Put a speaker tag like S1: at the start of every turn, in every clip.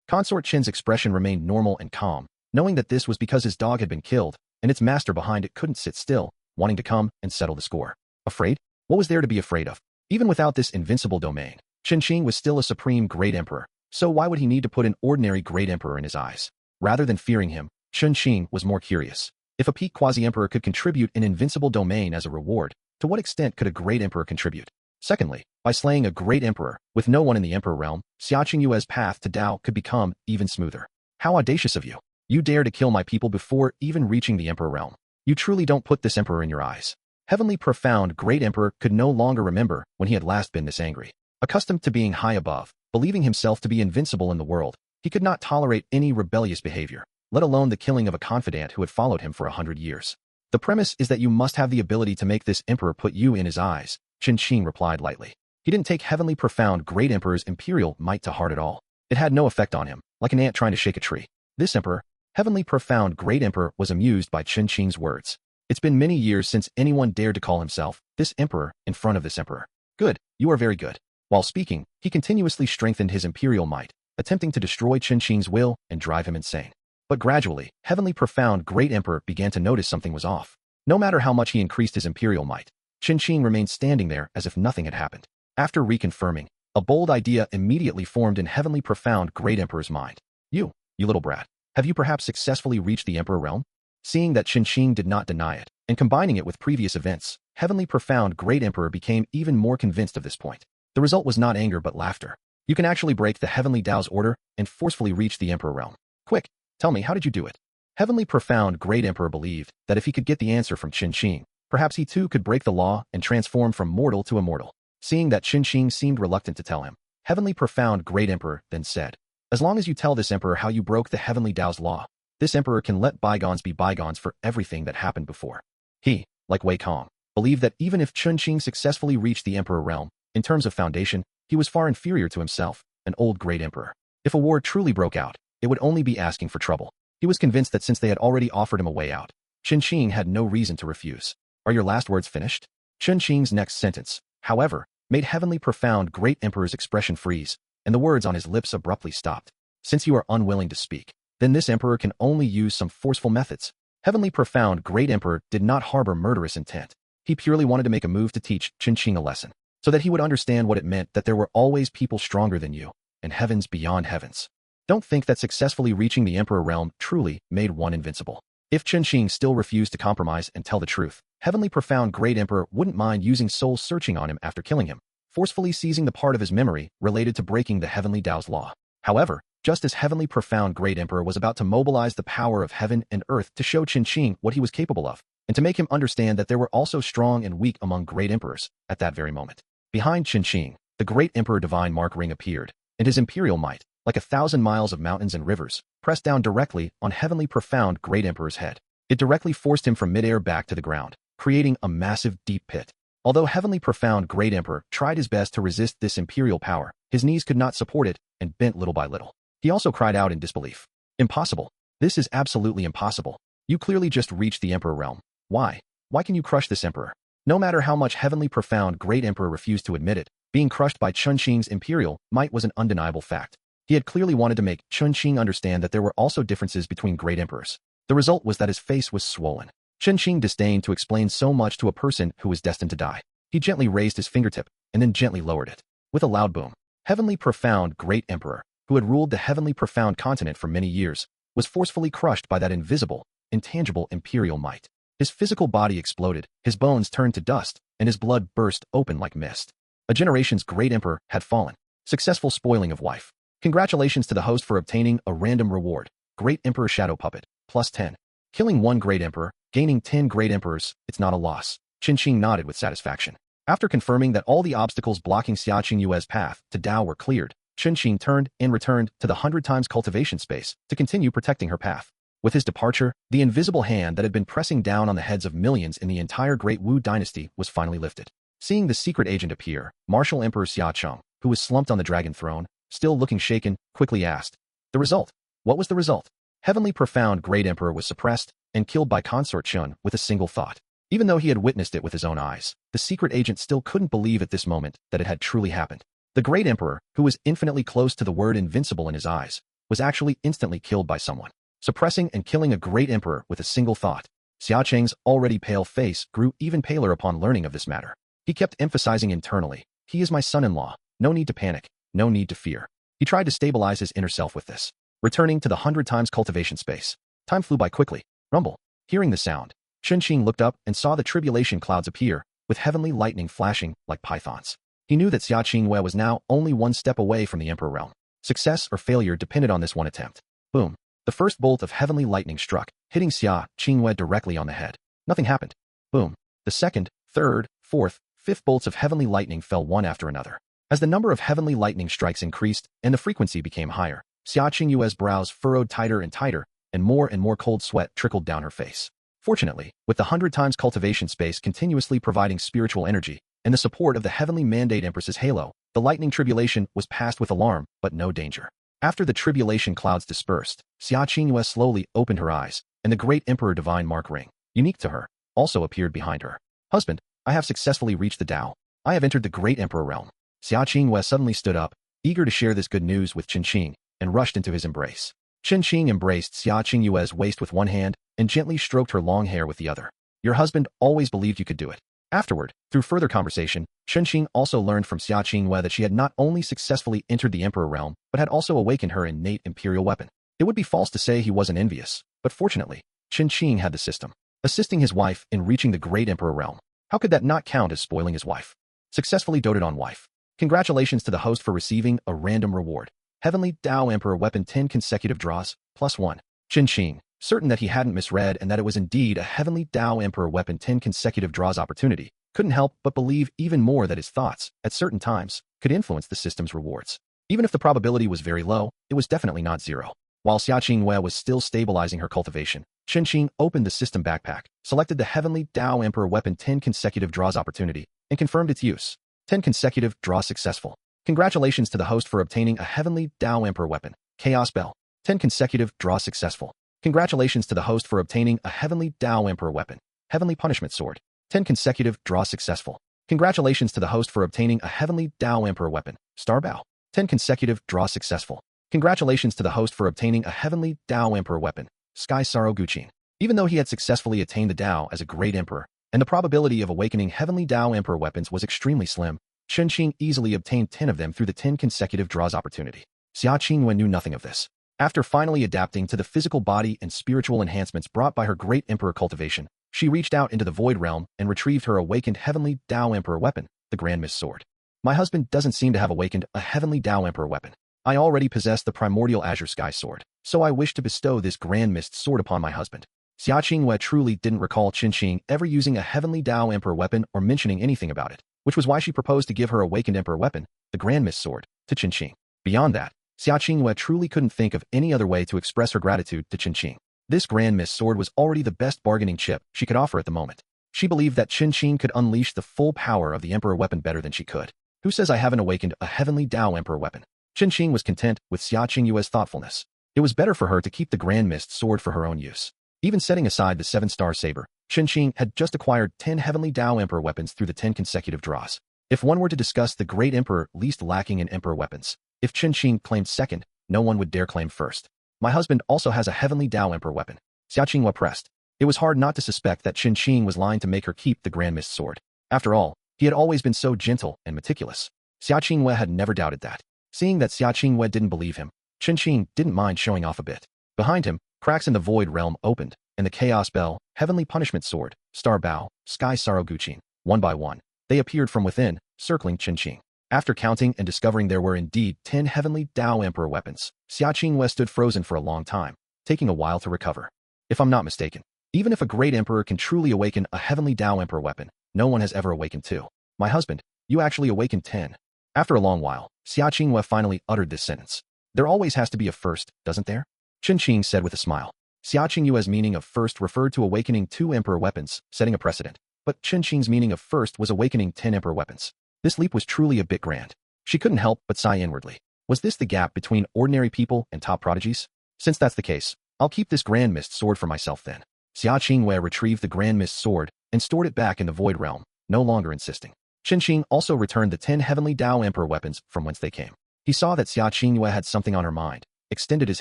S1: Consort Chen's expression remained normal and calm, knowing that this was because his dog had been killed, and its master behind it couldn't sit still, wanting to come and settle the score. Afraid? What was there to be afraid of? Even without this invincible domain, Chen Qing was still a supreme great emperor, so why would he need to put an ordinary great emperor in his eyes? Rather than fearing him, Chen Qing was more curious. If a peak quasi-emperor could contribute an invincible domain as a reward, to what extent could a great emperor contribute? Secondly, by slaying a great emperor, with no one in the emperor realm, Xia Qingyue's path to Tao could become even smoother. How audacious of you! You dare to kill my people before even reaching the emperor realm. You truly don't put this emperor in your eyes. Heavenly Profound Great Emperor could no longer remember when he had last been this angry. Accustomed to being high above, believing himself to be invincible in the world, he could not tolerate any rebellious behavior, let alone the killing of a confidant who had followed him for 100 years. The premise is that you must have the ability to make this emperor put you in his eyes, Chen Qing replied lightly. He didn't take Heavenly Profound Great Emperor's imperial might to heart at all. It had no effect on him, like an ant trying to shake a tree. This emperor, Heavenly Profound Great Emperor, was amused by Chen Qing's words. It's been many years since anyone dared to call himself this emperor in front of this emperor. Good, you are very good. While speaking, he continuously strengthened his imperial might, attempting to destroy Chen Qing's will and drive him insane. But gradually, Heavenly Profound Great Emperor began to notice something was off. No matter how much he increased his imperial might, Chen Qing remained standing there as if nothing had happened. After reconfirming, a bold idea immediately formed in Heavenly Profound Great Emperor's mind. You little brat, have you perhaps successfully reached the emperor realm? Seeing that Chen Qing did not deny it, and combining it with previous events, Heavenly Profound Great Emperor became even more convinced of this point. The result was not anger but laughter. You can actually break the Heavenly Tao's order and forcefully reach the emperor realm. Quick, tell me, how did you do it? Heavenly Profound Great Emperor believed that if he could get the answer from Chen Qing, perhaps he too could break the law and transform from mortal to immortal. Seeing that Chen Qing seemed reluctant to tell him, Heavenly Profound Great Emperor then said, as long as you tell this emperor how you broke the Heavenly Tao's law, this emperor can let bygones be bygones for everything that happened before. He, like Wei Kong, believed that even if Chen Qing successfully reached the emperor realm, in terms of foundation, he was far inferior to himself, an old great emperor. If a war truly broke out, it would only be asking for trouble. He was convinced that since they had already offered him a way out, Chen Qing had no reason to refuse. Are your last words finished? Chen Qing's next sentence, however, made Heavenly Profound Great Emperor's expression freeze, and the words on his lips abruptly stopped. Since you are unwilling to speak, then this emperor can only use some forceful methods. Heavenly Profound Great Emperor did not harbor murderous intent. He purely wanted to make a move to teach Chen Qing a lesson, so that he would understand what it meant that there were always people stronger than you, and heavens beyond heavens. Don't think that successfully reaching the emperor realm truly made one invincible. If Chen Qing still refused to compromise and tell the truth, Heavenly Profound Great Emperor wouldn't mind using soul searching on him after killing him, forcefully seizing the part of his memory related to breaking the Heavenly Tao's law. However, just as Heavenly Profound Great Emperor was about to mobilize the power of heaven and earth to show Chen Qing what he was capable of, and to make him understand that there were also strong and weak among great emperors, at that very moment, behind Chen Qing, the great emperor divine mark ring appeared, and his imperial might, like 1,000 miles of mountains and rivers, pressed down directly on Heavenly Profound Great Emperor's head. It directly forced him from midair back to the ground, creating a massive deep pit. Although Heavenly Profound Great Emperor tried his best to resist this imperial power, his knees could not support it and bent little by little. He also cried out in disbelief. Impossible. This is absolutely impossible. You clearly just reached the emperor realm. Why? Why can you crush this emperor? No matter how much Heavenly Profound Great Emperor refused to admit it, being crushed by Chen Qing's imperial might was an undeniable fact. He had clearly wanted to make Chen Qing understand that there were also differences between great emperors. The result was that his face was swollen. Chen Qing disdained to explain so much to a person who was destined to die. He gently raised his fingertip, and then gently lowered it. With a loud boom, Heavenly Profound Great Emperor, who had ruled the Heavenly Profound continent for many years, was forcefully crushed by that invisible, intangible imperial might. His physical body exploded, his bones turned to dust, and his blood burst open like mist. A generation's great emperor had fallen. Successful spoiling of wife. Congratulations to the host for obtaining a random reward. Great Emperor Shadow Puppet, plus 10. Killing one great emperor, gaining 10 great emperors, it's not a loss. Chen Qing nodded with satisfaction. After confirming that all the obstacles blocking Xia Qingyue's path to Tao were cleared, Chen Qing turned and returned to the 100 times cultivation space to continue protecting her path. With his departure, the invisible hand that had been pressing down on the heads of millions in the entire Great Wu dynasty was finally lifted. Seeing the secret agent appear, Martial Emperor Xia Cheng, who was slumped on the dragon throne, still looking shaken, quickly asked, "The result? What was the result?" Heavenly Profound Great Emperor was suppressed and killed by Consort Chen with a single thought. Even though he had witnessed it with his own eyes, the secret agent still couldn't believe at this moment that it had truly happened. The Great Emperor, who was infinitely close to the word invincible in his eyes, was actually instantly killed by someone, suppressing and killing a great emperor with a single thought. Xia Cheng's already pale face grew even paler upon learning of this matter. He kept emphasizing internally, "He is my son-in-law. No need to panic. No need to fear." He tried to stabilize his inner self with this. Returning to the 100 times cultivation space. Time flew by quickly. Rumble. Hearing the sound, Chen Qing looked up and saw the tribulation clouds appear, with heavenly lightning flashing like pythons. He knew that Xia Qingwei was now only one step away from the Emperor realm. Success or failure depended on this one attempt. Boom. The first bolt of heavenly lightning struck, hitting Xia Qingwei directly on the head. Nothing happened. Boom. The second, third, fourth, fifth bolts of heavenly lightning fell one after another. As the number of heavenly lightning strikes increased and the frequency became higher, Xia Qingyue's brows furrowed tighter and more cold sweat trickled down her face. Fortunately, with the 100 times cultivation space continuously providing spiritual energy and the support of the Heavenly Mandate Empress's halo, the lightning tribulation was passed with alarm, but no danger. After the tribulation clouds dispersed, Xia Qingyue slowly opened her eyes, and the great Emperor Divine Mark ring, unique to her, also appeared behind her. "Husband, I have successfully reached the Tao. I have entered the great Emperor realm." Xia Qingyue suddenly stood up, eager to share this good news with Chen Qing, and rushed into his embrace. Chen Qing embraced Xia Qingyue's waist with one hand and gently stroked her long hair with the other. "Your husband always believed you could do it." Afterward, through further conversation, Chen Qing also learned from Xia Qingyue that she had not only successfully entered the Emperor realm, but had also awakened her innate imperial weapon. It would be false to say he wasn't envious, but fortunately, Chen Qing had the system, assisting his wife in reaching the great Emperor realm. How could that not count as spoiling his wife? Successfully doted on wife. Congratulations to the host for receiving a random reward. Heavenly Tao Emperor Weapon 10 consecutive draws, +1. Chen Qing, certain that he hadn't misread and that it was indeed a Heavenly Tao Emperor Weapon 10 consecutive draws opportunity, couldn't help but believe even more that his thoughts, at certain times, could influence the system's rewards. Even if the probability was very low, it was definitely not zero. While Xia Qingyue was still stabilizing her cultivation, Chen Qing opened the system backpack, selected the Heavenly Tao Emperor Weapon 10 consecutive draws opportunity, and confirmed its use. 10 consecutive draws successful. Congratulations to the host for obtaining a Heavenly Tao Emperor Weapon, Chaos Bell. 10 consecutive draws successful. Congratulations to the host for obtaining a Heavenly Tao Emperor Weapon, Heavenly Punishment Sword. 10 consecutive draws successful. Congratulations to the host for obtaining a Heavenly Tao Emperor Weapon, Star Bow. 10 consecutive draws successful. Congratulations to the host for obtaining a Heavenly Tao Emperor Weapon, Sky Sorrow Guqin. Even though he had successfully attained the Tao as a great emperor, and the probability of awakening Heavenly Tao Emperor weapons was extremely slim, Chen Qing easily obtained 10 of them through the 10 consecutive draws opportunity. Xia Qingyue knew nothing of this. After finally adapting to the physical body and spiritual enhancements brought by her great emperor cultivation, she reached out into the void realm and retrieved her awakened Heavenly Tao Emperor weapon, the Grand Mist Sword. "My husband doesn't seem to have awakened a Heavenly Tao Emperor weapon. I already possess the primordial Azure Sky Sword, so I wish to bestow this Grand Mist Sword upon my husband." Xia Qingyue truly didn't recall Chen Qing ever using a Heavenly Tao Emperor weapon or mentioning anything about it, which was why she proposed to give her awakened emperor weapon, the Grand Mist Sword, to Chen Qing. Beyond that, Xia Qingyue truly couldn't think of any other way to express her gratitude to Chen Qing. This Grand Mist Sword was already the best bargaining chip she could offer at the moment. She believed that Chen Qing could unleash the full power of the emperor weapon better than she could. Who says I haven't awakened a Heavenly Tao Emperor weapon? Chen Qing was content with Xia Qingyue's thoughtfulness. It was better for her to keep the Grand Mist Sword for her own use. Even setting aside the 7-star saber, Chen Qing had just acquired 10 Heavenly Tao Emperor weapons through the 10 consecutive draws. If one were to discuss the great emperor least lacking in emperor weapons, if Chen Qing claimed second, no one would dare claim first. "My husband also has a Heavenly Tao Emperor weapon." Xia Qingyue pressed. It was hard not to suspect that Chen Qing was lying to make her keep the Grand Mist Sword. After all, he had always been so gentle and meticulous. Xia Qingyue had never doubted that. Seeing that Xia Qingyue didn't believe him, Chen Qing didn't mind showing off a bit. Behind him, cracks in the void realm opened, and the Chaos Bell, Heavenly Punishment Sword, Star Bow, Sky Sorrow Guqin, one by one, they appeared from within, circling Chen Qing. After counting and discovering there were indeed 10 Heavenly Tao Emperor weapons, Xia Qingyue stood frozen for a long time, taking a while to recover. If I'm not mistaken, even if a great emperor can truly awaken a Heavenly Tao Emperor weapon, no one has ever awakened 2. My husband, you actually awakened 10. After a long while, Xia Qingyue finally uttered this sentence. There always has to be a first, doesn't there? Chen Qing said with a smile. Xia Qingyue's meaning of first referred to awakening 2 emperor weapons, setting a precedent. But Chen Qing's meaning of first was awakening 10 emperor weapons. This leap was truly a bit grand. She couldn't help but sigh inwardly. Was this the gap between ordinary people and top prodigies? Since that's the case, I'll keep this Grand Mist Sword for myself then. Xia Qingyue retrieved the Grand Mist Sword and stored it back in the Void Realm, no longer insisting. Chen Qing also returned the 10 Heavenly Tao Emperor weapons from whence they came. He saw that Xia Qingyue had something on her mind, extended his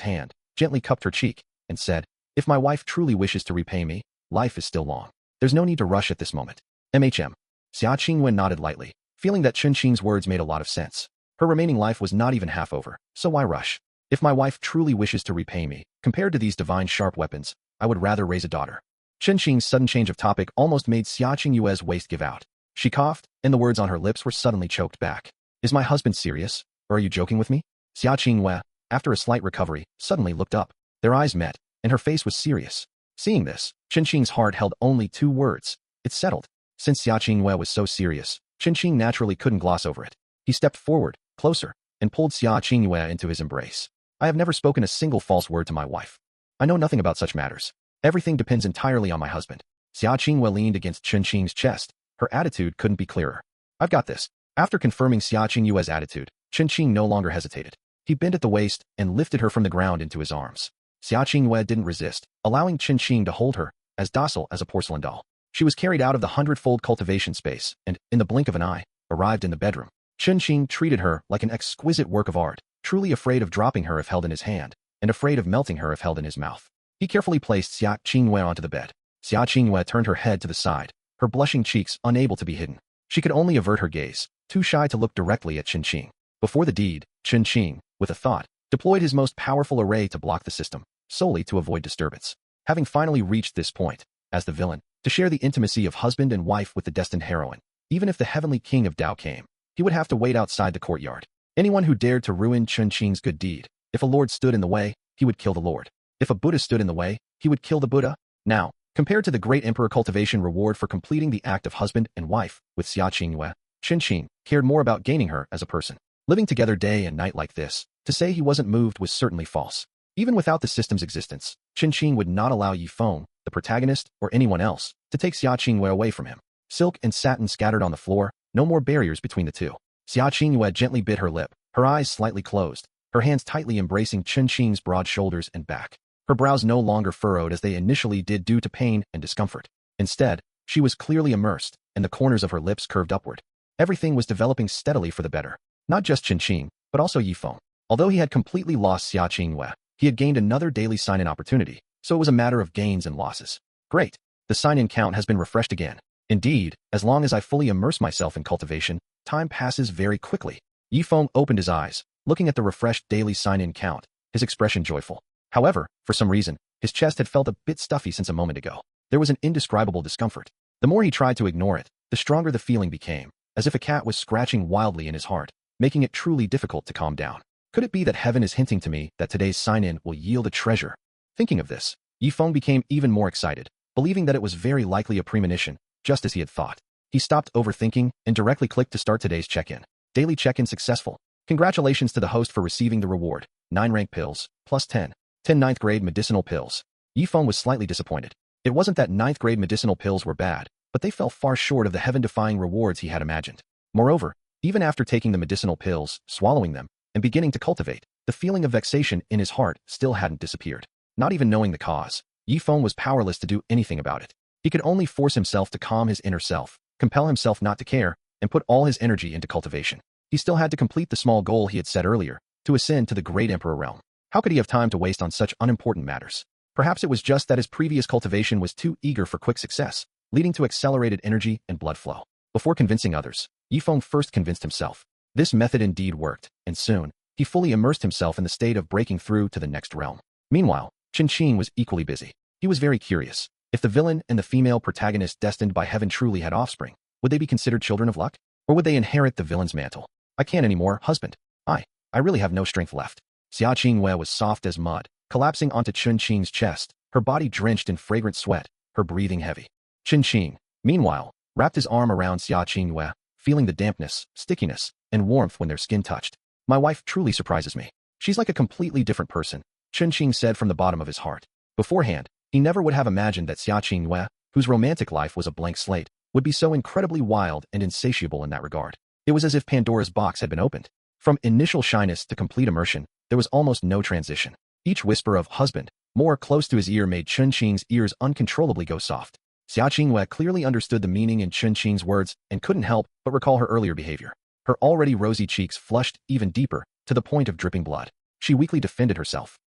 S1: hand, gently cupped her cheek, and said, "If my wife truly wishes to repay me, life is still long. There's no need to rush at this moment." MHM. Xia Qingwen nodded lightly, feeling that Chen Qing's words made a lot of sense. Her remaining life was not even half over, so why rush? If my wife truly wishes to repay me, compared to these divine sharp weapons, I would rather raise a daughter. Chen Qing's sudden change of topic almost made Xia Qingyue's waist give out. She coughed, and the words on her lips were suddenly choked back. "Is my husband serious, or are you joking with me?" Xia Qingyue, after a slight recovery, suddenly looked up. Their eyes met, and her face was serious. Seeing this, Chen Qing's heart held only two words. It's settled. Since Xia Qingyue was so serious, Chen Qing naturally couldn't gloss over it. He stepped forward, closer, and pulled Xia Qingyue into his embrace. "I have never spoken a single false word to my wife. I know nothing about such matters. Everything depends entirely on my husband." Xia Qingyue leaned against Chen Qing's chest. Her attitude couldn't be clearer. "I've got this." After confirming Xia Qingyue's attitude, Chen Qing no longer hesitated. He bent at the waist and lifted her from the ground into his arms. Xia Qingyue didn't resist, allowing Chen Qing to hold her, as docile as a porcelain doll. She was carried out of the 100-fold cultivation space and, in the blink of an eye, arrived in the bedroom. Chen Qing treated her like an exquisite work of art, truly afraid of dropping her if held in his hand, and afraid of melting her if held in his mouth. He carefully placed Xia Qingyue onto the bed. Xia Qingyue turned her head to the side, her blushing cheeks unable to be hidden. She could only avert her gaze, too shy to look directly at Chen Qing. Before the deed, Chen Qing, with a thought, deployed his most powerful array to block the system, solely to avoid disturbance. Having finally reached this point, as the villain, to share the intimacy of husband and wife with the destined heroine, even if the heavenly king of Tao came, he would have to wait outside the courtyard. Anyone who dared to ruin Chen Qing's good deed, if a lord stood in the way, he would kill the lord. If a Buddha stood in the way, he would kill the Buddha. Now, compared to the great emperor cultivation reward for completing the act of husband and wife with Xia Qingyue, Chen Qing cared more about gaining her as a person. Living together day and night like this, to say he wasn't moved was certainly false. Even without the system's existence, Chen Qing would not allow Yi Feng, the protagonist, or anyone else, to take Xia Qingyue away from him. Silk and satin scattered on the floor, no more barriers between the two. Xia Qingyue gently bit her lip, her eyes slightly closed, her hands tightly embracing Chen Qing's broad shoulders and back. Her brows no longer furrowed as they initially did due to pain and discomfort. Instead, she was clearly immersed, and the corners of her lips curved upward. Everything was developing steadily for the better. Not just Chen Qing, but also Yi Feng. Although he had completely lost Xia Qingyue, he had gained another daily sign-in opportunity, so it was a matter of gains and losses. Great. The sign-in count has been refreshed again. Indeed, as long as I fully immerse myself in cultivation, time passes very quickly. Yi Feng opened his eyes, looking at the refreshed daily sign-in count, his expression joyful. However, for some reason, his chest had felt a bit stuffy since a moment ago. There was an indescribable discomfort. The more he tried to ignore it, the stronger the feeling became, as if a cat was scratching wildly in his heart, making it truly difficult to calm down. Could it be that heaven is hinting to me that today's sign-in will yield a treasure? Thinking of this, Yi Feng became even more excited, believing that it was very likely a premonition, just as he had thought. He stopped overthinking and directly clicked to start today's check-in. Daily check-in successful. Congratulations to the host for receiving the reward. 9 rank pills, plus 10 ninth grade medicinal pills. Yi Feng was slightly disappointed. It wasn't that 9th grade medicinal pills were bad, but they fell far short of the heaven-defying rewards he had imagined. Moreover, even after taking the medicinal pills, swallowing them, and beginning to cultivate, the feeling of vexation in his heart still hadn't disappeared. Not even knowing the cause, Yi Feng was powerless to do anything about it. He could only force himself to calm his inner self, compel himself not to care, and put all his energy into cultivation. He still had to complete the small goal he had set earlier, to ascend to the great emperor realm. How could he have time to waste on such unimportant matters? Perhaps it was just that his previous cultivation was too eager for quick success, leading to accelerated energy and blood flow. Before convincing others, Yi Feng first convinced himself. This method indeed worked, and soon, he fully immersed himself in the state of breaking through to the next realm. Meanwhile, Chen Qing was equally busy. He was very curious. If the villain and the female protagonist destined by heaven truly had offspring, would they be considered children of luck? Or would they inherit the villain's mantle? I can't anymore, husband. I really have no strength left. Xia Qingyue was soft as mud, collapsing onto Chen Qing's chest, her body drenched in fragrant sweat, her breathing heavy. Chen Qing, meanwhile, wrapped his arm around Xia Qingyue, feeling the dampness, stickiness, and warmth when their skin touched. My wife truly surprises me. She's like a completely different person, Chen Qing said from the bottom of his heart. Beforehand, he never would have imagined that Xia Qingyue, whose romantic life was a blank slate, would be so incredibly wild and insatiable in that regard. It was as if Pandora's box had been opened. From initial shyness to complete immersion, there was almost no transition. Each whisper of husband, more close to his ear made Chen Qing's ears uncontrollably go soft. Xia Qingyue clearly understood the meaning in Chen Qing's words and couldn't help but recall her earlier behavior. Her already rosy cheeks flushed even deeper, to the point of dripping blood. She weakly defended herself.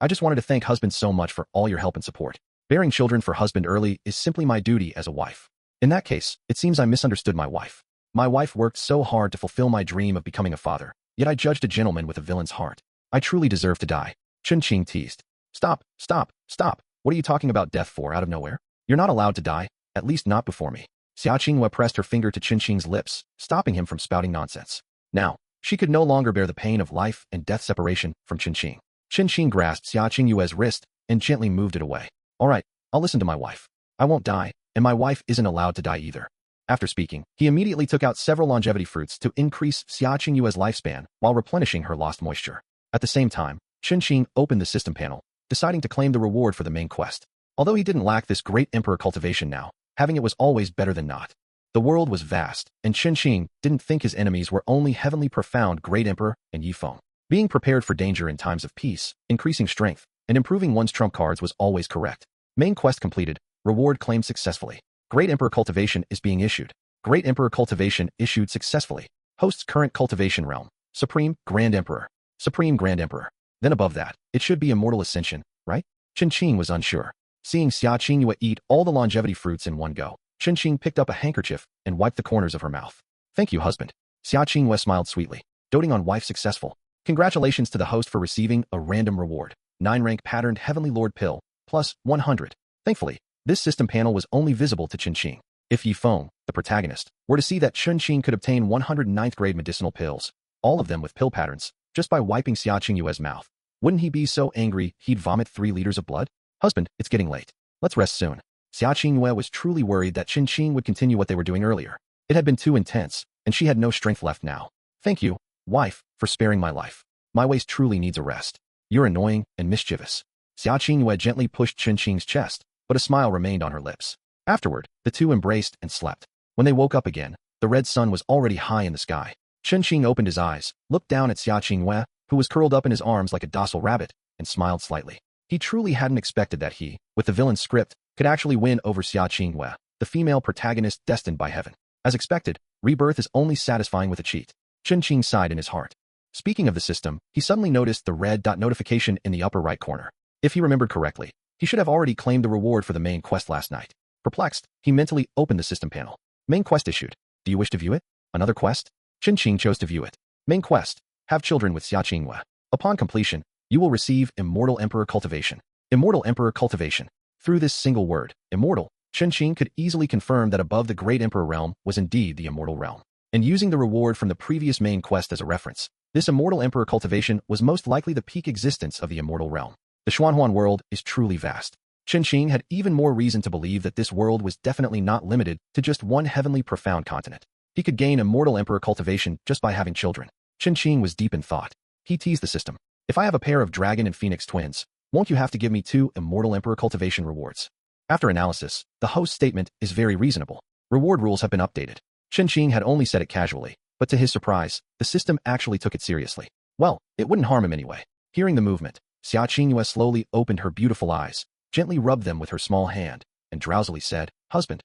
S1: I just wanted to thank husband so much for all your help and support. Bearing children for husband early is simply my duty as a wife. In that case, it seems I misunderstood my wife. My wife worked so hard to fulfill my dream of becoming a father, yet I judged a gentleman with a villain's heart. I truly deserve to die. Chen Qing teased. Stop, stop, stop. What are you talking about death for out of nowhere? You're not allowed to die, at least not before me. Xia Qinghua pressed her finger to Chen Qing's lips, stopping him from spouting nonsense. Now, she could no longer bear the pain of life and death separation from Chen Qing. Chen Qing grasped Xia Qinghua's wrist and gently moved it away. All right, I'll listen to my wife. I won't die, and my wife isn't allowed to die either. After speaking, he immediately took out several longevity fruits to increase Xia Qinghua's lifespan while replenishing her lost moisture. At the same time, Chen Qing opened the system panel, deciding to claim the reward for the main quest. Although he didn't lack this great emperor cultivation now, having it was always better than not. The world was vast, and Chen Qing didn't think his enemies were only heavenly profound great emperor and Yifeng. Being prepared for danger in times of peace, increasing strength, and improving one's trump cards was always correct. Main quest completed, reward claimed successfully. Great Emperor cultivation is being issued. Great Emperor cultivation issued successfully. Hosts current cultivation realm. Supreme Grand Emperor. Supreme Grand Emperor. Then above that, it should be Immortal Ascension, right? Chen Qing was unsure. Seeing Xia Qinghua eat all the longevity fruits in one go, Chen Qing picked up a handkerchief and wiped the corners of her mouth. Thank you, husband. Xia Qinghua smiled sweetly, doting on wife successful. Congratulations to the host for receiving a random reward. 9-rank patterned Heavenly Lord pill, plus 100. Thankfully, this system panel was only visible to Chen Qing. If Yifeng, the protagonist, were to see that Chen Qing could obtain 109th grade medicinal pills, all of them with pill patterns, just by wiping Xia Qinghua's mouth, wouldn't he be so angry he'd vomit 3 liters of blood? Husband, it's getting late. Let's rest soon. Xia Qinghua was truly worried that Chen Qing would continue what they were doing earlier. It had been too intense, and she had no strength left now. Thank you, wife, for sparing my life. My waist truly needs a rest. You're annoying and mischievous. Xia Qinghua gently pushed Chen Qing's chest, but a smile remained on her lips. Afterward, the two embraced and slept. When they woke up again, the red sun was already high in the sky. Chen Qing opened his eyes, looked down at Xia Qinghua, who was curled up in his arms like a docile rabbit, and smiled slightly. He truly hadn't expected that he, with the villain's script, could actually win over Xia Qinghua, the female protagonist destined by heaven. As expected, rebirth is only satisfying with a cheat. Chen Qing sighed in his heart. Speaking of the system, he suddenly noticed the red dot notification in the upper right corner. If he remembered correctly, he should have already claimed the reward for the main quest last night. Perplexed, he mentally opened the system panel. Main quest issued. Do you wish to view it? Another quest? Chen Qing chose to view it. Main quest. Have children with Xia Qinghua. Upon completion, you will receive Immortal Emperor cultivation. Immortal Emperor cultivation. Through this single word, immortal, Chen Qing could easily confirm that above the Great Emperor realm was indeed the immortal realm. And using the reward from the previous main quest as a reference, this Immortal Emperor cultivation was most likely the peak existence of the immortal realm. The Xuanhuan world is truly vast. Chen Qing had even more reason to believe that this world was definitely not limited to just one heavenly profound continent. He could gain Immortal Emperor cultivation just by having children. Chen Qing was deep in thought. He teased the system. If I have a pair of dragon and phoenix twins, won't you have to give me 2 Immortal Emperor cultivation rewards? After analysis, the host's statement is very reasonable. Reward rules have been updated. Chen Qing had only said it casually, but to his surprise, the system actually took it seriously. Well, it wouldn't harm him anyway. Hearing the movement, Xia Qinghua slowly opened her beautiful eyes, gently rubbed them with her small hand, and drowsily said, Husband.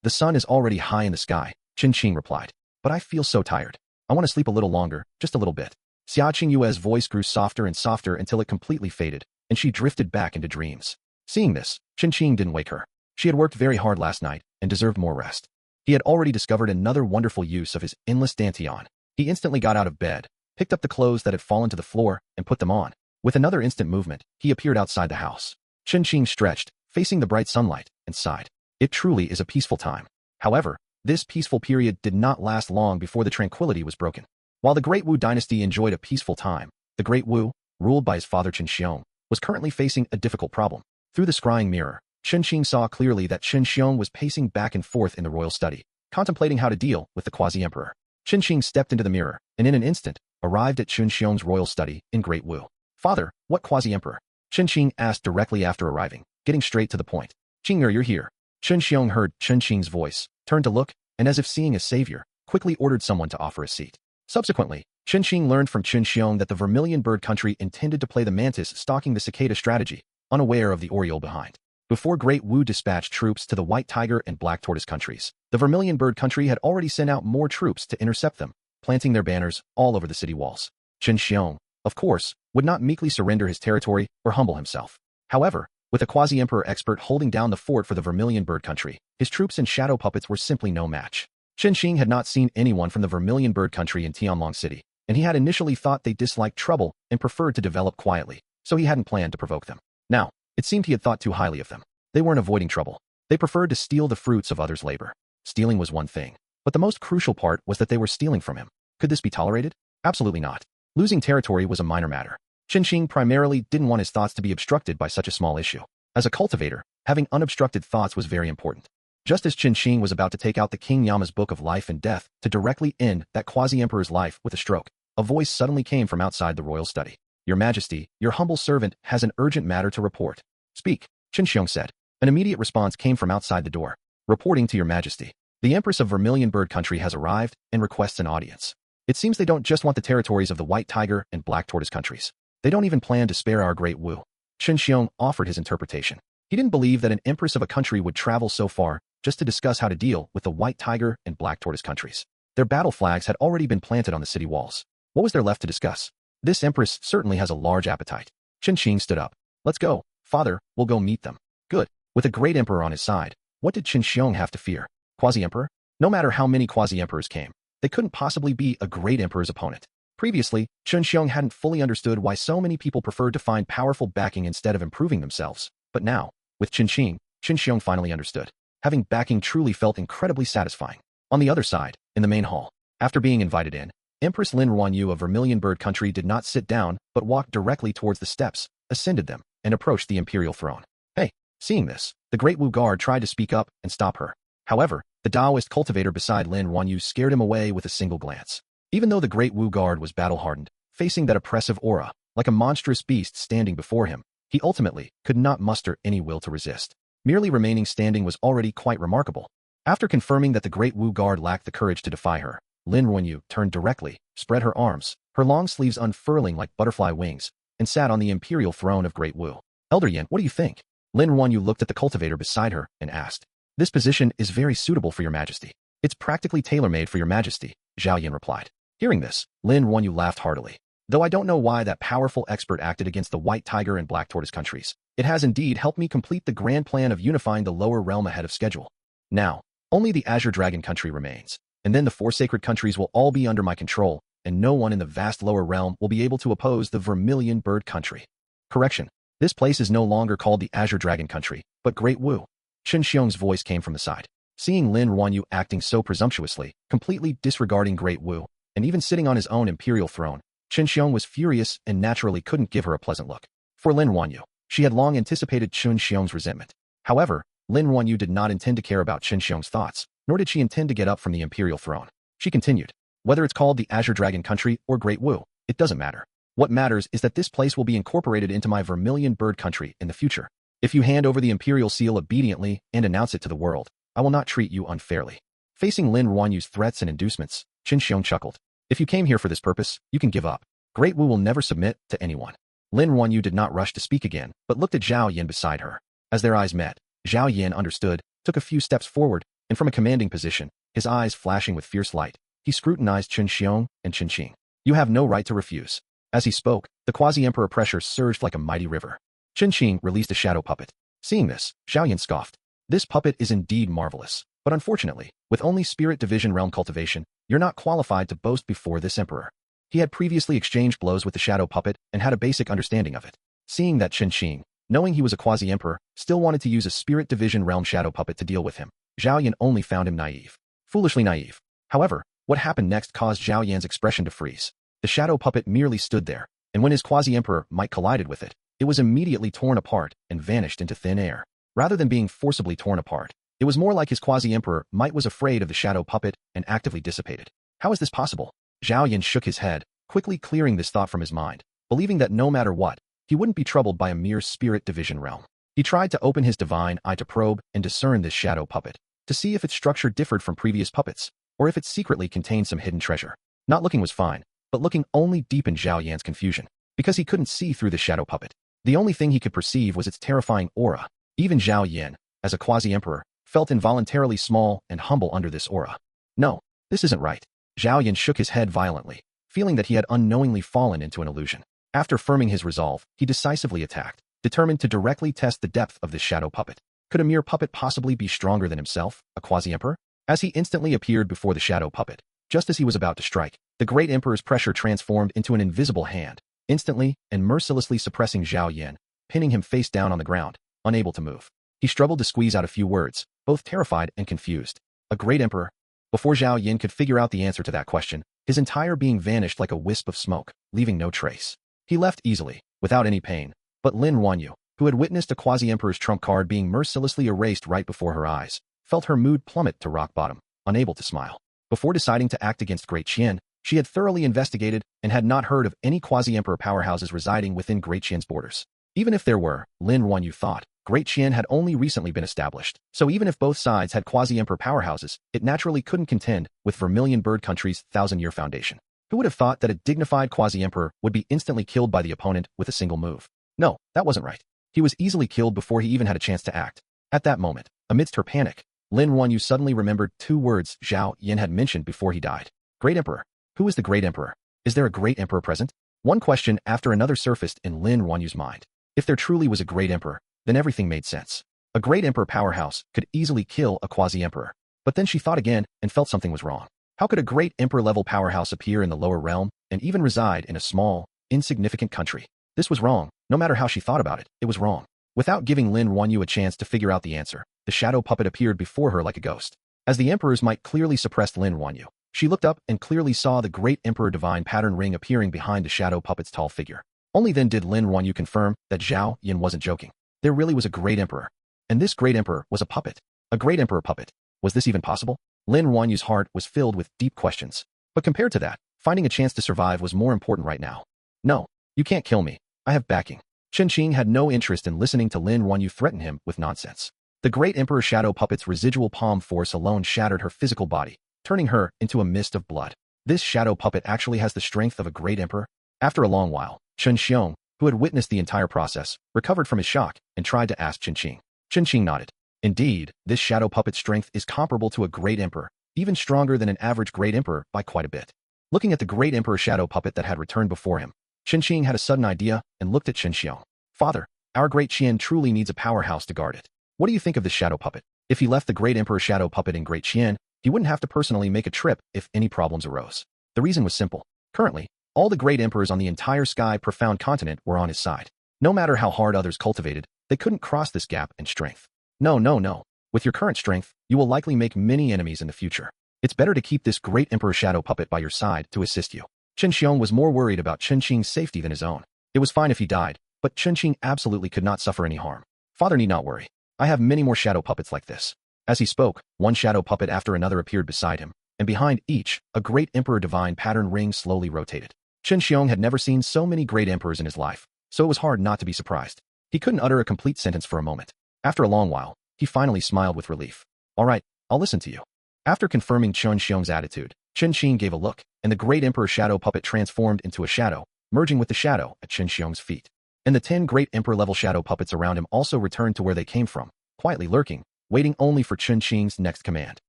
S1: The sun is already high in the sky, Chen Qing replied. But I feel so tired. I want to sleep a little longer, just a little bit. Xia Qinghua's voice grew softer and softer until it completely faded, and she drifted back into dreams. Seeing this, Chen Qing didn't wake her. She had worked very hard last night and deserved more rest. He had already discovered another wonderful use of his endless dantian. He instantly got out of bed, picked up the clothes that had fallen to the floor, and put them on. With another instant movement, he appeared outside the house. Chen Qing stretched, facing the bright sunlight, and sighed. It truly is a peaceful time. However, this peaceful period did not last long before the tranquility was broken. While the Great Wu dynasty enjoyed a peaceful time, the Great Wu, ruled by his father Chen Xiong, was currently facing a difficult problem. Through the scrying mirror, Chen Qing saw clearly that Chen Xiong was pacing back and forth in the royal study, contemplating how to deal with the quasi-emperor. Chen Qing stepped into the mirror, and in an instant, arrived at Chen Xiong's royal study in Great Wu. Father, what quasi-emperor? Chen Qing asked directly after arriving, getting straight to the point. Qing'er, you're here. Chen Xiong heard Chen Qing's voice, turned to look, and as if seeing a savior, quickly ordered someone to offer a seat. Subsequently, Chen Qing learned from Chen Xiong that the Vermilion Bird country intended to play the mantis stalking the cicada strategy, unaware of the Oriole behind. Before Great Wu dispatched troops to the White Tiger and Black Tortoise countries, the Vermilion Bird country had already sent out more troops to intercept them, planting their banners all over the city walls. Chen Xiong, of course, would not meekly surrender his territory or humble himself. However, with a quasi-emperor expert holding down the fort for the Vermilion Bird Country, his troops and shadow puppets were simply no match. Chen Qing had not seen anyone from the Vermilion Bird Country in Tianlong City, and he had initially thought they disliked trouble and preferred to develop quietly, so he hadn't planned to provoke them. Now, it seemed he had thought too highly of them. They weren't avoiding trouble. They preferred to steal the fruits of others' labor. Stealing was one thing, but the most crucial part was that they were stealing from him. Could this be tolerated? Absolutely not. Losing territory was a minor matter. Chen Qing primarily didn't want his thoughts to be obstructed by such a small issue. As a cultivator, having unobstructed thoughts was very important. Just as Chen Qing was about to take out the King Yama's Book of Life and Death to directly end that quasi-emperor's life with a stroke, a voice suddenly came from outside the royal study. "Your Majesty, your humble servant has an urgent matter to report." "Speak," Chen Qiong said. An immediate response came from outside the door. "Reporting to your Majesty. The Empress of Vermilion Bird Country has arrived and requests an audience. It seems they don't just want the territories of the White Tiger and Black Tortoise countries. They don't even plan to spare our Great Wu." Chen Qiong offered his interpretation. He didn't believe that an empress of a country would travel so far just to discuss how to deal with the White Tiger and Black Tortoise countries. Their battle flags had already been planted on the city walls. What was there left to discuss? This empress certainly has a large appetite. Chen Qing stood up. "Let's go, father, we'll go meet them." Good. With a great emperor on his side, what did Chen Qiong have to fear? Quasi-emperor? No matter how many quasi-emperors came, they couldn't possibly be a great emperor's opponent. Previously, Chen Qiong hadn't fully understood why so many people preferred to find powerful backing instead of improving themselves. But now, with Chen Qing, Chen Qiong finally understood. Having backing truly felt incredibly satisfying. On the other side, in the main hall, after being invited in, Empress Lin Ruanyu of Vermilion Bird Country did not sit down, but walked directly towards the steps, ascended them, and approached the imperial throne. "Hey!" Seeing this, the Great Wu Guard tried to speak up and stop her. However, the Taoist cultivator beside Lin Ruanyu scared him away with a single glance. Even though the Great Wu Guard was battle-hardened, facing that oppressive aura, like a monstrous beast standing before him, he ultimately could not muster any will to resist. Merely remaining standing was already quite remarkable. After confirming that the Great Wu Guard lacked the courage to defy her, Lin Ruanyu turned directly, spread her arms, her long sleeves unfurling like butterfly wings, and sat on the imperial throne of Great Wu. "Elder Yan, what do you think?" Lin Ruanyu looked at the cultivator beside her and asked. "This position is very suitable for your Majesty. It's practically tailor-made for your Majesty," Zhao Yan replied. Hearing this, Lin Ruanyu laughed heartily. "Though I don't know why that powerful expert acted against the White Tiger and Black Tortoise countries, it has indeed helped me complete the grand plan of unifying the lower realm ahead of schedule. Now, only the Azure Dragon country remains, and then the 4 sacred countries will all be under my control, and no one in the vast lower realm will be able to oppose the Vermilion Bird Country." Correction. This place is no longer called the Azure Dragon Country, but Great Wu. Chen Xiong's voice came from the side. Seeing Lin Ruanyu acting so presumptuously, completely disregarding Great Wu, and even sitting on his own imperial throne, Chen Xiong was furious and naturally couldn't give her a pleasant look. For Lin Ruanyu, she had long anticipated Chen Xiong's resentment. However, Lin Ruanyu did not intend to care about Chen Xiong's thoughts, nor did she intend to get up from the imperial throne. She continued, "Whether it's called the Azure Dragon Country or Great Wu, it doesn't matter. What matters is that this place will be incorporated into my Vermilion Bird Country in the future. If you hand over the imperial seal obediently and announce it to the world, I will not treat you unfairly." Facing Lin Ruanyu's threats and inducements, Chen Xiong chuckled. "If you came here for this purpose, you can give up. Great Wu will never submit to anyone." Lin Ruanyu did not rush to speak again, but looked at Zhao Yan beside her. As their eyes met, Zhao Yan understood, took a few steps forward, and from a commanding position, his eyes flashing with fierce light, he scrutinized Chen Xiong and Chen Qing. "You have no right to refuse." As he spoke, the quasi-emperor pressure surged like a mighty river. Chen Qing released a shadow puppet. Seeing this, Zhao Yan scoffed. "This puppet is indeed marvelous, but unfortunately, with only Spirit Division realm cultivation, you're not qualified to boast before this emperor." He had previously exchanged blows with the shadow puppet and had a basic understanding of it. Seeing that Chen Qing, knowing he was a quasi-emperor, still wanted to use a Spirit Division realm shadow puppet to deal with him, Zhao Yan only found him naive. Foolishly naive. However, what happened next caused Zhao Yan's expression to freeze. The shadow puppet merely stood there, and when his quasi-emperor might collided with it, it was immediately torn apart and vanished into thin air. Rather than being forcibly torn apart, it was more like his quasi-emperor might was afraid of the shadow puppet and actively dissipated. How is this possible? Zhao Yan shook his head, quickly clearing this thought from his mind, believing that no matter what, he wouldn't be troubled by a mere Spirit Division realm. He tried to open his divine eye to probe and discern this shadow puppet, to see if its structure differed from previous puppets, or if it secretly contained some hidden treasure. Not looking was fine, but looking only deepened Zhao Yan's confusion, because he couldn't see through the shadow puppet. The only thing he could perceive was its terrifying aura. Even Zhao Yan, as a quasi-emperor, felt involuntarily small and humble under this aura. No, this isn't right. Zhao Yan shook his head violently, feeling that he had unknowingly fallen into an illusion. After firming his resolve, he decisively attacked, determined to directly test the depth of this shadow puppet. Could a mere puppet possibly be stronger than himself, a quasi-emperor? As he instantly appeared before the shadow puppet, just as he was about to strike, the great emperor's pressure transformed into an invisible hand, instantly and mercilessly suppressing Zhao Yan, pinning him face down on the ground, unable to move. He struggled to squeeze out a few words, both terrified and confused. A great emperor? Before Zhao Yan could figure out the answer to that question, his entire being vanished like a wisp of smoke, leaving no trace. He left easily, without any pain, but Lin Wanyu, who had witnessed a quasi-emperor's trump card being mercilessly erased right before her eyes, felt her mood plummet to rock bottom, unable to smile. Before deciding to act against Great Qian, she had thoroughly investigated and had not heard of any quasi-emperor powerhouses residing within Great Qian's borders. Even if there were, Lin Wanyu thought, Great Qian had only recently been established, so even if both sides had quasi-emperor powerhouses, it naturally couldn't contend with Vermilion Bird Country's thousand-year foundation. Who would have thought that a dignified quasi-emperor would be instantly killed by the opponent with a single move? No, that wasn't right. He was easily killed before he even had a chance to act. At that moment, amidst her panic, Lin Wanyu suddenly remembered two words Zhao Yan had mentioned before he died. Great Emperor. Who is the Great Emperor? Is there a Great Emperor present? One question after another surfaced in Lin Wanyu's mind. If there truly was a Great Emperor, then everything made sense. A Great Emperor powerhouse could easily kill a quasi-emperor. But then she thought again and felt something was wrong. How could a Great Emperor-level powerhouse appear in the lower realm and even reside in a small, insignificant country? This was wrong. No matter how she thought about it, it was wrong. Without giving Lin Wanyu a chance to figure out the answer, the shadow puppet appeared before her like a ghost. As the emperor's might clearly suppressed Lin Wanyu, she looked up and clearly saw the Great Emperor Divine Pattern Ring appearing behind the shadow puppet's tall figure. Only then did Lin Wanyu confirm that Zhao Yan wasn't joking. There really was a Great Emperor. And this Great Emperor was a puppet. A Great Emperor puppet. Was this even possible? Lin Wanyu's heart was filled with deep questions. But compared to that, finding a chance to survive was more important right now. No, you can't kill me. I have backing. Chen Qing had no interest in listening to Lin Wanyu threaten him with nonsense. The Great Emperor Shadow Puppet's residual palm force alone shattered her physical body, turning her into a mist of blood. This Shadow Puppet actually has the strength of a Great Emperor? After a long while, Chen Xiong, who had witnessed the entire process, recovered from his shock and tried to ask Chen Qing. Chen Qing nodded. Indeed, this Shadow Puppet's strength is comparable to a Great Emperor, even stronger than an average Great Emperor by quite a bit. Looking at the Great Emperor Shadow Puppet that had returned before him, Chen Qing had a sudden idea and looked at Chen Xiong. Father, our Great Qian truly needs a powerhouse to guard it. What do you think of this Shadow Puppet? If he left the Great Emperor Shadow Puppet in Great Qian, he wouldn't have to personally make a trip if any problems arose. The reason was simple. Currently, all the Great Emperors on the entire Sky Profound continent were on his side. No matter how hard others cultivated, they couldn't cross this gap in strength. No. With your current strength, you will likely make many enemies in the future. It's better to keep this Great Emperor Shadow Puppet by your side to assist you. Chen Xiong was more worried about Chen Qing's safety than his own. It was fine if he died, but Chen Qing absolutely could not suffer any harm. Father need not worry. I have many more shadow puppets like this. As he spoke, one shadow puppet after another appeared beside him, and behind each, a Great Emperor Divine Pattern Ring slowly rotated. Chen Xiong had never seen so many Great Emperors in his life, so it was hard not to be surprised. He couldn't utter a complete sentence for a moment. After a long while, he finally smiled with relief. All right, I'll listen to you. After confirming Chen Xiong's attitude, Chen Qing gave a look, and the Great Emperor Shadow Puppet transformed into a shadow, merging with the shadow at Chen Xiong's feet. And the 10 Great Emperor-level shadow puppets around him also returned to where they came from, quietly lurking, waiting only for Chen Qing's next command.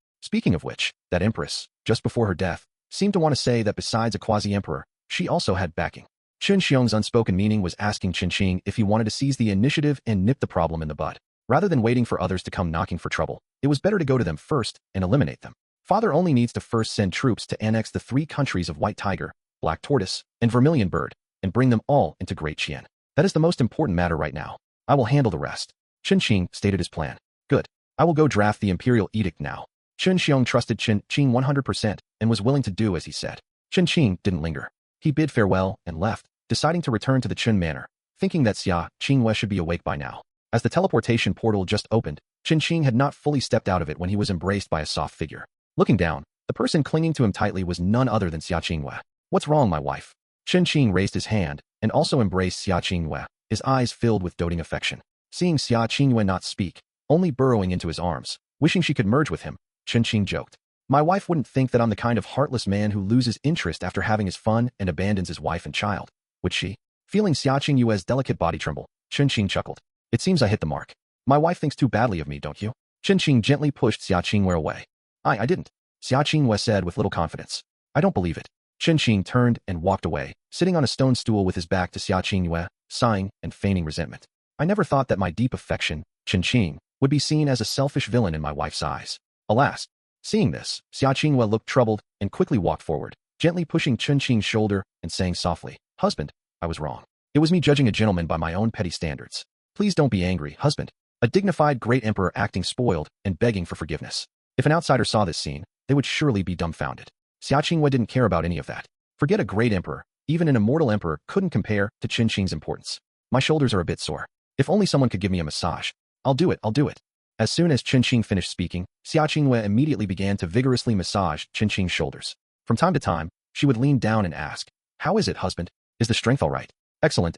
S1: Speaking of which, that Empress, just before her death, seemed to want to say that besides a quasi-emperor, she also had backing. Chen Xiong's unspoken meaning was asking Chen Qing if he wanted to seize the initiative and nip the problem in the bud. Rather than waiting for others to come knocking for trouble, it was better to go to them first and eliminate them. Father only needs to first send troops to annex the 3 countries of White Tiger, Black Tortoise, and Vermilion Bird, and bring them all into Great Qian. That is the most important matter right now. I will handle the rest. Chen Qing stated his plan. Good. I will go draft the Imperial Edict now. Chen Xiong trusted Chen Qing 100% and was willing to do as he said. Chen Qing didn't linger. He bid farewell and left, deciding to return to the Chen Manor, thinking that Xia Qingwei should be awake by now. As the teleportation portal just opened, Chen Qing had not fully stepped out of it when he was embraced by a soft figure. Looking down, the person clinging to him tightly was none other than Xia Qingwei. What's wrong, my wife? Chen Qing raised his hand and also embraced Xia Qingwei, his eyes filled with doting affection. Seeing Xia Qingwei not speak, only burrowing into his arms, wishing she could merge with him, Chen Qing joked. My wife wouldn't think that I'm the kind of heartless man who loses interest after having his fun and abandons his wife and child, would she? Feeling Xia Qingwei's delicate body tremble, Chen Qing chuckled. It seems I hit the mark. My wife thinks too badly of me, don't you? Chen Qing gently pushed Xia Qingwei away. I didn't. Xia Qingwei said with little confidence. I don't believe it. Chen Qing turned and walked away, sitting on a stone stool with his back to Xia Qingyue, sighing and feigning resentment. I never thought that my deep affection, Chen Qing, would be seen as a selfish villain in my wife's eyes. Alas. Seeing this, Xia Qingyue looked troubled and quickly walked forward, gently pushing Chen Qing's shoulder and saying softly, "Husband, I was wrong. It was me judging a gentleman by my own petty standards. Please don't be angry, husband." A dignified great emperor acting spoiled and begging for forgiveness. If an outsider saw this scene, they would surely be dumbfounded. Xia Qingyue didn't care about any of that. Forget a great emperor, even an immortal emperor couldn't compare to Chen Qing's importance. My shoulders are a bit sore. If only someone could give me a massage. I'll do it. As soon as Chen Qing finished speaking, Xia Qingyue immediately began to vigorously massage Chen Qing's shoulders. From time to time, she would lean down and ask, "How is it, husband? Is the strength all right?" Excellent.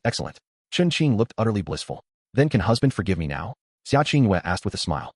S1: Chen Qing looked utterly blissful. "Then can husband forgive me now?" Xia Qingyue asked with a smile.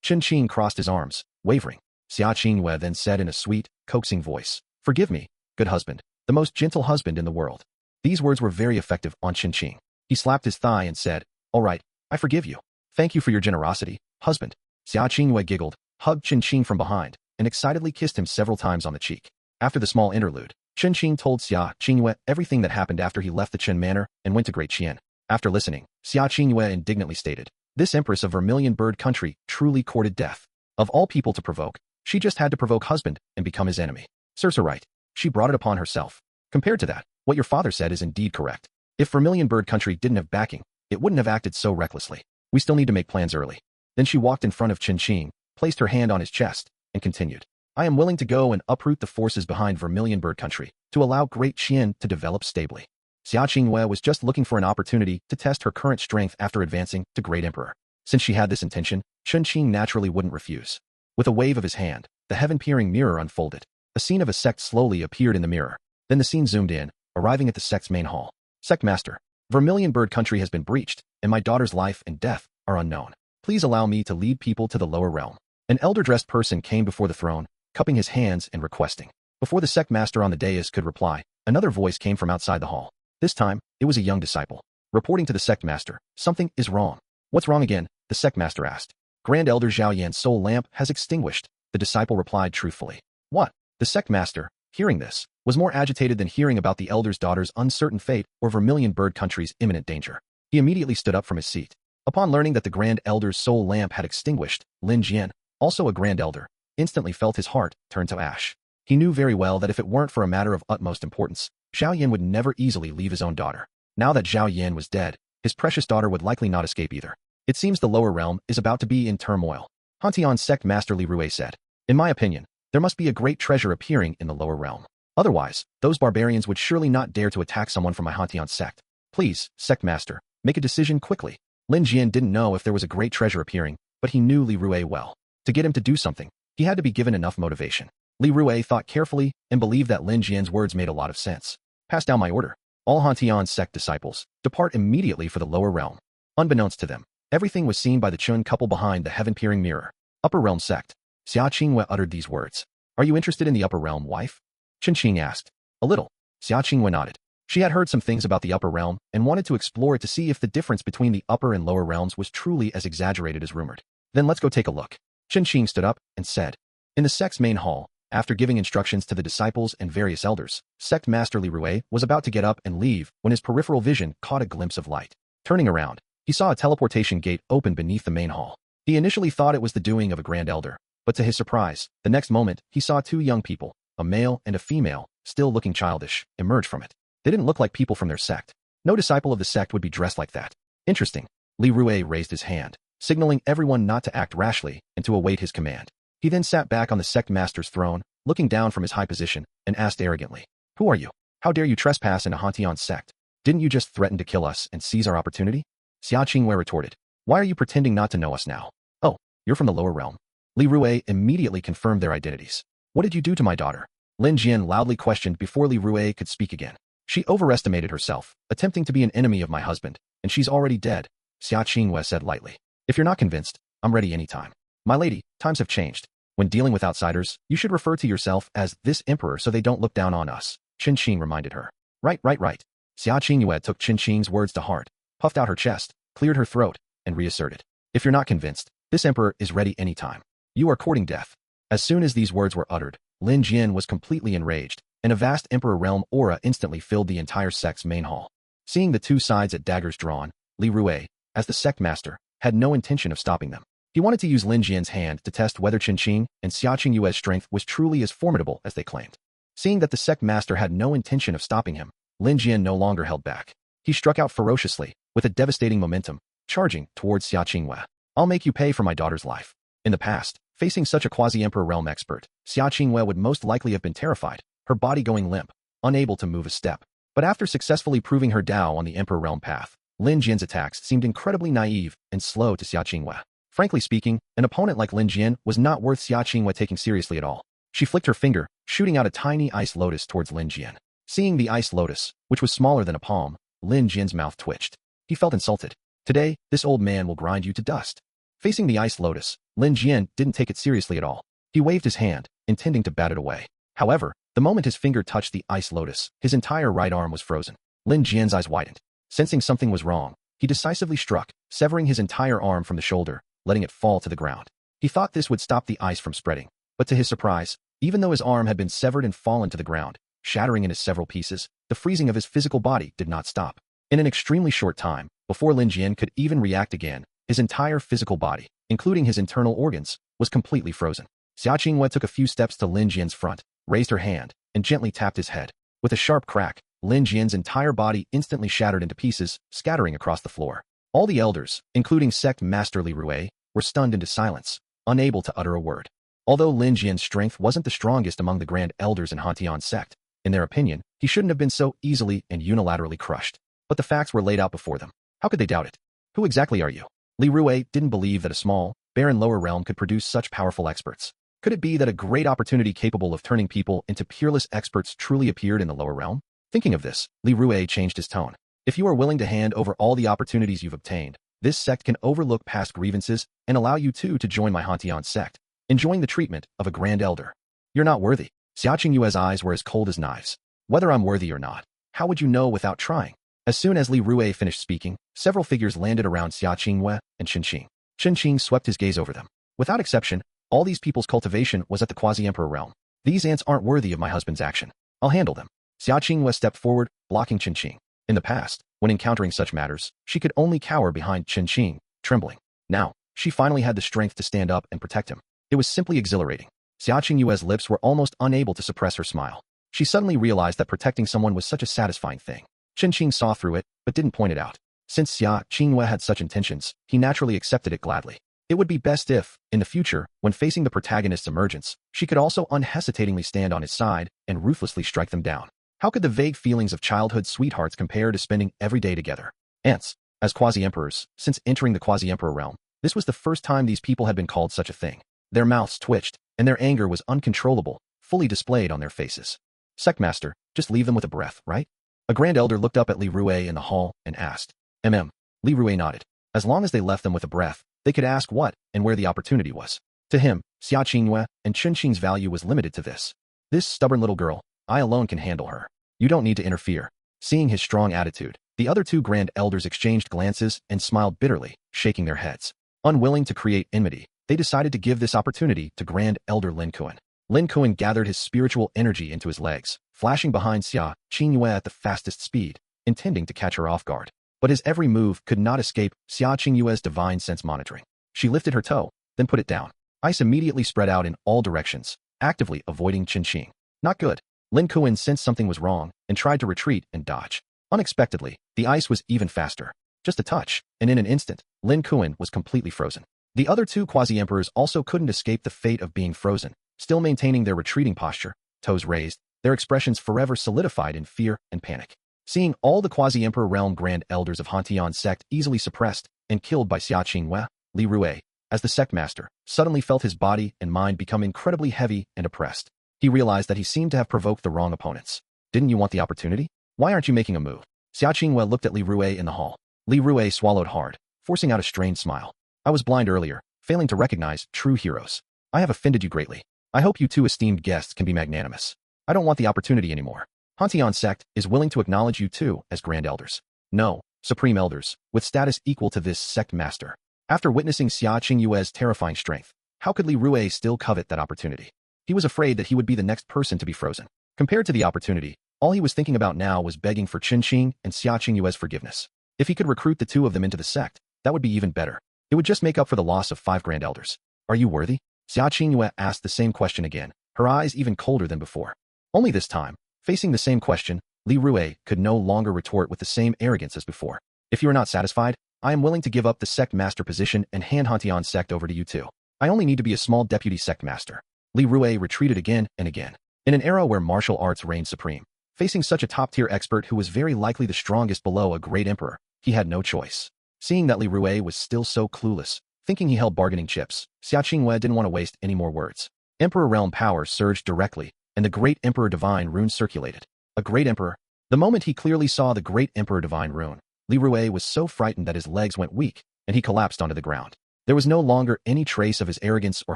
S1: Chen Qing crossed his arms, wavering. Xia Qingyue then said in a sweet, coaxing voice, "Forgive me, good husband, the most gentle husband in the world." These words were very effective on Chen Qing. He slapped his thigh and said, "All right, I forgive you. Thank you for your generosity, husband." Xia Qingyue giggled, hugged Chen Qing from behind, and excitedly kissed him several times on the cheek. After the small interlude, Chen Qing told Xia Qingyue everything that happened after he left the Chen manor and went to Great Qian. After listening, Xia Qingyue indignantly stated, "This empress of Vermilion Bird Country truly courted death. Of all people to provoke, she just had to provoke husband and become his enemy. Serves her right. She brought it upon herself. Compared to that, what your father said is indeed correct. If Vermilion Bird Country didn't have backing, it wouldn't have acted so recklessly. We still need to make plans early." Then she walked in front of Chen Qing, placed her hand on his chest, and continued, "I am willing to go and uproot the forces behind Vermilion Bird Country to allow Great Qian to develop stably." Xia Qingyue was just looking for an opportunity to test her current strength after advancing to Great Emperor. Since she had this intention, Chen Qing naturally wouldn't refuse. With a wave of his hand, the heaven-peering mirror unfolded. A scene of a sect slowly appeared in the mirror. Then the scene zoomed in, arriving at the sect's main hall. "Sect Master, Vermilion Bird Country has been breached, and my daughter's life and death are unknown. Please allow me to lead people to the lower realm." An elder-dressed person came before the throne, cupping his hands and requesting. Before the sect master on the dais could reply, another voice came from outside the hall. This time, it was a young disciple. Reporting to the sect master, "Something is wrong." "What's wrong again?" the sect master asked. "Grand Elder Zhao Yan's soul lamp has extinguished," the disciple replied truthfully. "What?" The sect master, hearing this, was more agitated than hearing about the elder's daughter's uncertain fate or Vermilion Bird Country's imminent danger. He immediately stood up from his seat. Upon learning that the Grand Elder's soul lamp had extinguished, Lin Jian, also a Grand Elder, instantly felt his heart turn to ash. He knew very well that if it weren't for a matter of utmost importance, Zhao Yan would never easily leave his own daughter. Now that Zhao Yan was dead, his precious daughter would likely not escape either. It seems the lower realm is about to be in turmoil. Hantian sect master Li Rue said, "In my opinion, there must be a great treasure appearing in the lower realm. Otherwise, those barbarians would surely not dare to attack someone from my Hantian sect. Please, sect master, make a decision quickly." Lin Jian didn't know if there was a great treasure appearing, but he knew Li Rue well. To get him to do something, he had to be given enough motivation. Li Rue thought carefully and believed that Lin Jian's words made a lot of sense. "Pass down my order. All Hantian sect disciples, depart immediately for the lower realm." Unbeknownst to them, everything was seen by the Chen couple behind the heaven-peering mirror. "Upper realm sect." Xia Qingyue uttered these words. "Are you interested in the upper realm, wife?" Chen Qing asked. "A little." Xia Qingyue nodded. She had heard some things about the upper realm and wanted to explore it to see if the difference between the upper and lower realms was truly as exaggerated as rumored. "Then let's go take a look." Chen Qing stood up and said. In the sect's main hall, after giving instructions to the disciples and various elders, sect master Li Rue was about to get up and leave when his peripheral vision caught a glimpse of light. Turning around, he saw a teleportation gate open beneath the main hall. He initially thought it was the doing of a grand elder, but to his surprise, the next moment, he saw two young people, a male and a female, still looking childish, emerge from it. They didn't look like people from their sect. No disciple of the sect would be dressed like that. Interesting. Li Rue raised his hand, signaling everyone not to act rashly and to await his command. He then sat back on the sect master's throne, looking down from his high position, and asked arrogantly, "Who are you? How dare you trespass into Hantian's sect? Didn't you just threaten to kill us and seize our opportunity?" Xia Qingyue retorted, "Why are you pretending not to know us now? Oh, you're from the lower realm." Li Rue immediately confirmed their identities. "What did you do to my daughter?" Lin Jian loudly questioned before Li Rue could speak again. "She overestimated herself, attempting to be an enemy of my husband, and she's already dead," Xia Qingyue said lightly. "If you're not convinced, I'm ready anytime." "My lady, times have changed. When dealing with outsiders, you should refer to yourself as this emperor so they don't look down on us," Chen Qing reminded her. Right. Xia Qingyue took Chen Qing's words to heart, puffed out her chest, cleared her throat, and reasserted, "If you're not convinced, this emperor is ready anytime. You are courting death." As soon as these words were uttered, Lin Jian was completely enraged. and a vast Emperor realm aura instantly filled the entire sect's main hall. Seeing the two sides at daggers drawn, Li Rui, as the sect master, had no intention of stopping them. He wanted to use Lin Jian's hand to test whether Chen Qing and Xia Qingyue's strength was truly as formidable as they claimed. Seeing that the sect master had no intention of stopping him, Lin Jian no longer held back. He struck out ferociously, with a devastating momentum, charging towards Xia Qingyue. I'll make you pay for my daughter's life. In the past, facing such a quasi-emperor realm expert, Xia Qingyue would most likely have been terrified, her body going limp, unable to move a step. But after successfully proving her Dao on the emperor realm path, Lin Jian's attacks seemed incredibly naive and slow to Xia Qingyue. Frankly speaking, an opponent like Lin Jian was not worth Xia Qingyue taking seriously at all. She flicked her finger, shooting out a tiny ice lotus towards Lin Jian. Seeing the ice lotus, which was smaller than a palm, Lin Jian's mouth twitched. He felt insulted. Today, this old man will grind you to dust. Facing the ice lotus, Lin Jian didn't take it seriously at all. He waved his hand, intending to bat it away. However, the moment his finger touched the ice lotus, his entire right arm was frozen. Lin Jian's eyes widened. Sensing something was wrong, he decisively struck, severing his entire arm from the shoulder, letting it fall to the ground. He thought this would stop the ice from spreading, but to his surprise, even though his arm had been severed and fallen to the ground, shattering into several pieces, the freezing of his physical body did not stop. In an extremely short time, before Lin Jian could even react again, his entire physical body, including his internal organs, was completely frozen. Xia Qingyue took a few steps to Lin Jian's front, raised her hand, and gently tapped his head. With a sharp crack, Lin Jian's entire body instantly shattered into pieces, scattering across the floor. All the elders, including Sect Master Li Rui, were stunned into silence, unable to utter a word. Although Lin Jian's strength wasn't the strongest among the Grand Elders in Hantian's sect, in their opinion, he shouldn't have been so easily and unilaterally crushed. But the facts were laid out before them. How could they doubt it? Who exactly are you? Li Rui didn't believe that a small, barren lower realm could produce such powerful experts. Could it be that a great opportunity capable of turning people into peerless experts truly appeared in the lower realm? Thinking of this, Li Rui changed his tone. If you are willing to hand over all the opportunities you've obtained, this sect can overlook past grievances and allow you too to join my Hantian sect, enjoying the treatment of a Grand Elder. You're not worthy. Xia Qingyue's eyes were as cold as knives. Whether I'm worthy or not, how would you know without trying? As soon as Li Rui finished speaking, several figures landed around Xia Qingyue and Chen Qing. Chen Qing swept his gaze over them. Without exception, all these people's cultivation was at the quasi-emperor realm. These ants aren't worthy of my husband's action. I'll handle them. Xia Qingyue stepped forward, blocking Chen Qing. In the past, when encountering such matters, she could only cower behind Chen Qing, trembling. Now, she finally had the strength to stand up and protect him. It was simply exhilarating. Xia Qingyue's lips were almost unable to suppress her smile. She suddenly realized that protecting someone was such a satisfying thing. Chen Qing saw through it, but didn't point it out. Since Xia Qingyue had such intentions, he naturally accepted it gladly. It would be best if, in the future, when facing the protagonist's emergence, she could also unhesitatingly stand on his side and ruthlessly strike them down. How could the vague feelings of childhood sweethearts compare to spending every day together? Ants, as quasi-emperors, since entering the quasi-emperor realm, this was the first time these people had been called such a thing. Their mouths twitched, and their anger was uncontrollable, fully displayed on their faces. Sectmaster, just leave them with a breath, right? A Grand Elder looked up at Li Rui in the hall and asked. Li Rui nodded. As long as they left them with a breath, they could ask what and where the opportunity was. To him, Xia Qingyue and Chen Qing's value was limited to this. This stubborn little girl, I alone can handle her. You don't need to interfere. Seeing his strong attitude, the other two Grand Elders exchanged glances and smiled bitterly, shaking their heads. Unwilling to create enmity, they decided to give this opportunity to Grand Elder Lin Kuan. Lin Kuan gathered his spiritual energy into his legs, flashing behind Xia Qingyue at the fastest speed, intending to catch her off guard. But his every move could not escape Xia Qingyue's divine sense monitoring. She lifted her toe, then put it down. Ice immediately spread out in all directions, actively avoiding Chen Qing. Not good. Lin Kuan sensed something was wrong and tried to retreat and dodge. Unexpectedly, the ice was even faster. Just a touch, and in an instant, Lin Kuan was completely frozen. The other two quasi-emperors also couldn't escape the fate of being frozen, still maintaining their retreating posture, toes raised, their expressions forever solidified in fear and panic. Seeing all the quasi-emperor realm Grand Elders of Hantian sect easily suppressed and killed by Xia Qingyue, Li Rui, as the sect master, suddenly felt his body and mind become incredibly heavy and oppressed. He realized that he seemed to have provoked the wrong opponents. Didn't you want the opportunity? Why aren't you making a move? Xia Qingyue looked at Li Rui in the hall. Li Rui swallowed hard, forcing out a strained smile. I was blind earlier, failing to recognize true heroes. I have offended you greatly. I hope you two esteemed guests can be magnanimous. I don't want the opportunity anymore. Hantian sect is willing to acknowledge you too as Grand Elders. No, Supreme Elders, with status equal to this sect master. After witnessing Xia Qingyue's terrifying strength, how could Li Rui still covet that opportunity? He was afraid that he would be the next person to be frozen. Compared to the opportunity, all he was thinking about now was begging for Chen Qing and Xia Qingyue's forgiveness. If he could recruit the two of them into the sect, that would be even better. It would just make up for the loss of 5 grand elders. Are you worthy? Xia Qingyue asked the same question again, her eyes even colder than before. Only this time, facing the same question, Li Rue could no longer retort with the same arrogance as before. If you are not satisfied, I am willing to give up the sect master position and hand Hantian sect over to you too. I only need to be a small deputy sect master. Li Rue retreated again and again. In an era where martial arts reigned supreme, facing such a top-tier expert who was very likely the strongest below a great emperor, he had no choice. Seeing that Li Rue was still so clueless, thinking he held bargaining chips, Xia Qingyue didn't want to waste any more words. Emperor realm power surged directly, and the Great Emperor Divine Rune circulated. A Great Emperor? The moment he clearly saw the Great Emperor Divine Rune, Li Rue was so frightened that his legs went weak, and he collapsed onto the ground. There was no longer any trace of his arrogance or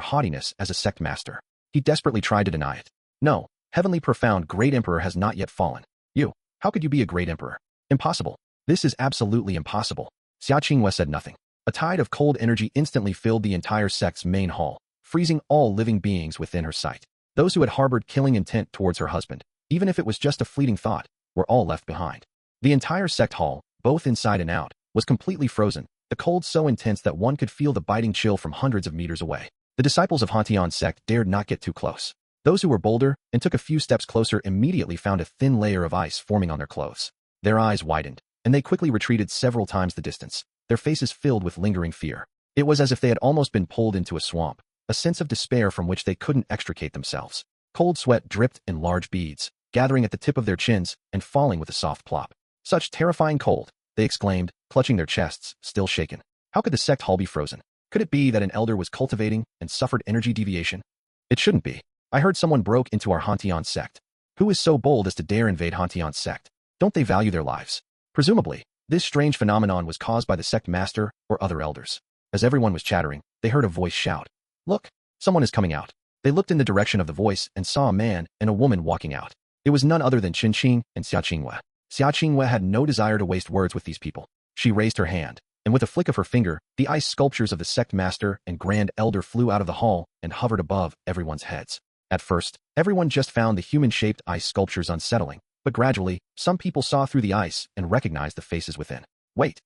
S1: haughtiness as a sect master. He desperately tried to deny it. No, Heavenly Profound Great Emperor has not yet fallen. You, how could you be a Great Emperor? Impossible. This is absolutely impossible. Xia Qingyue said nothing. A tide of cold energy instantly filled the entire sect's main hall, freezing all living beings within her sight. Those who had harbored killing intent towards her husband, even if it was just a fleeting thought, were all left behind. The entire sect hall, both inside and out, was completely frozen, the cold so intense that one could feel the biting chill from hundreds of meters away. The disciples of Hantian sect dared not get too close. Those who were bolder and took a few steps closer immediately found a thin layer of ice forming on their clothes. Their eyes widened, and they quickly retreated several times the distance, their faces filled with lingering fear. It was as if they had almost been pulled into a swamp, a sense of despair from which they couldn't extricate themselves. Cold sweat dripped in large beads, gathering at the tip of their chins and falling with a soft plop. Such terrifying cold, they exclaimed, clutching their chests, still shaken. How could the sect hall be frozen? Could it be that an elder was cultivating and suffered energy deviation? It shouldn't be. I heard someone broke into our Hantian sect. Who is so bold as to dare invade Hantian sect? Don't they value their lives? Presumably, this strange phenomenon was caused by the sect master or other elders. As everyone was chattering, they heard a voice shout, "Look, someone is coming out." They looked in the direction of the voice and saw a man and a woman walking out. It was none other than Chen Qing and Xia Qingyue. Xia Qingyue had no desire to waste words with these people. She raised her hand, and with a flick of her finger, the ice sculptures of the sect master and grand elder flew out of the hall and hovered above everyone's heads. At first, everyone just found the human-shaped ice sculptures unsettling, but gradually, some people saw through the ice and recognized the faces within. Wait,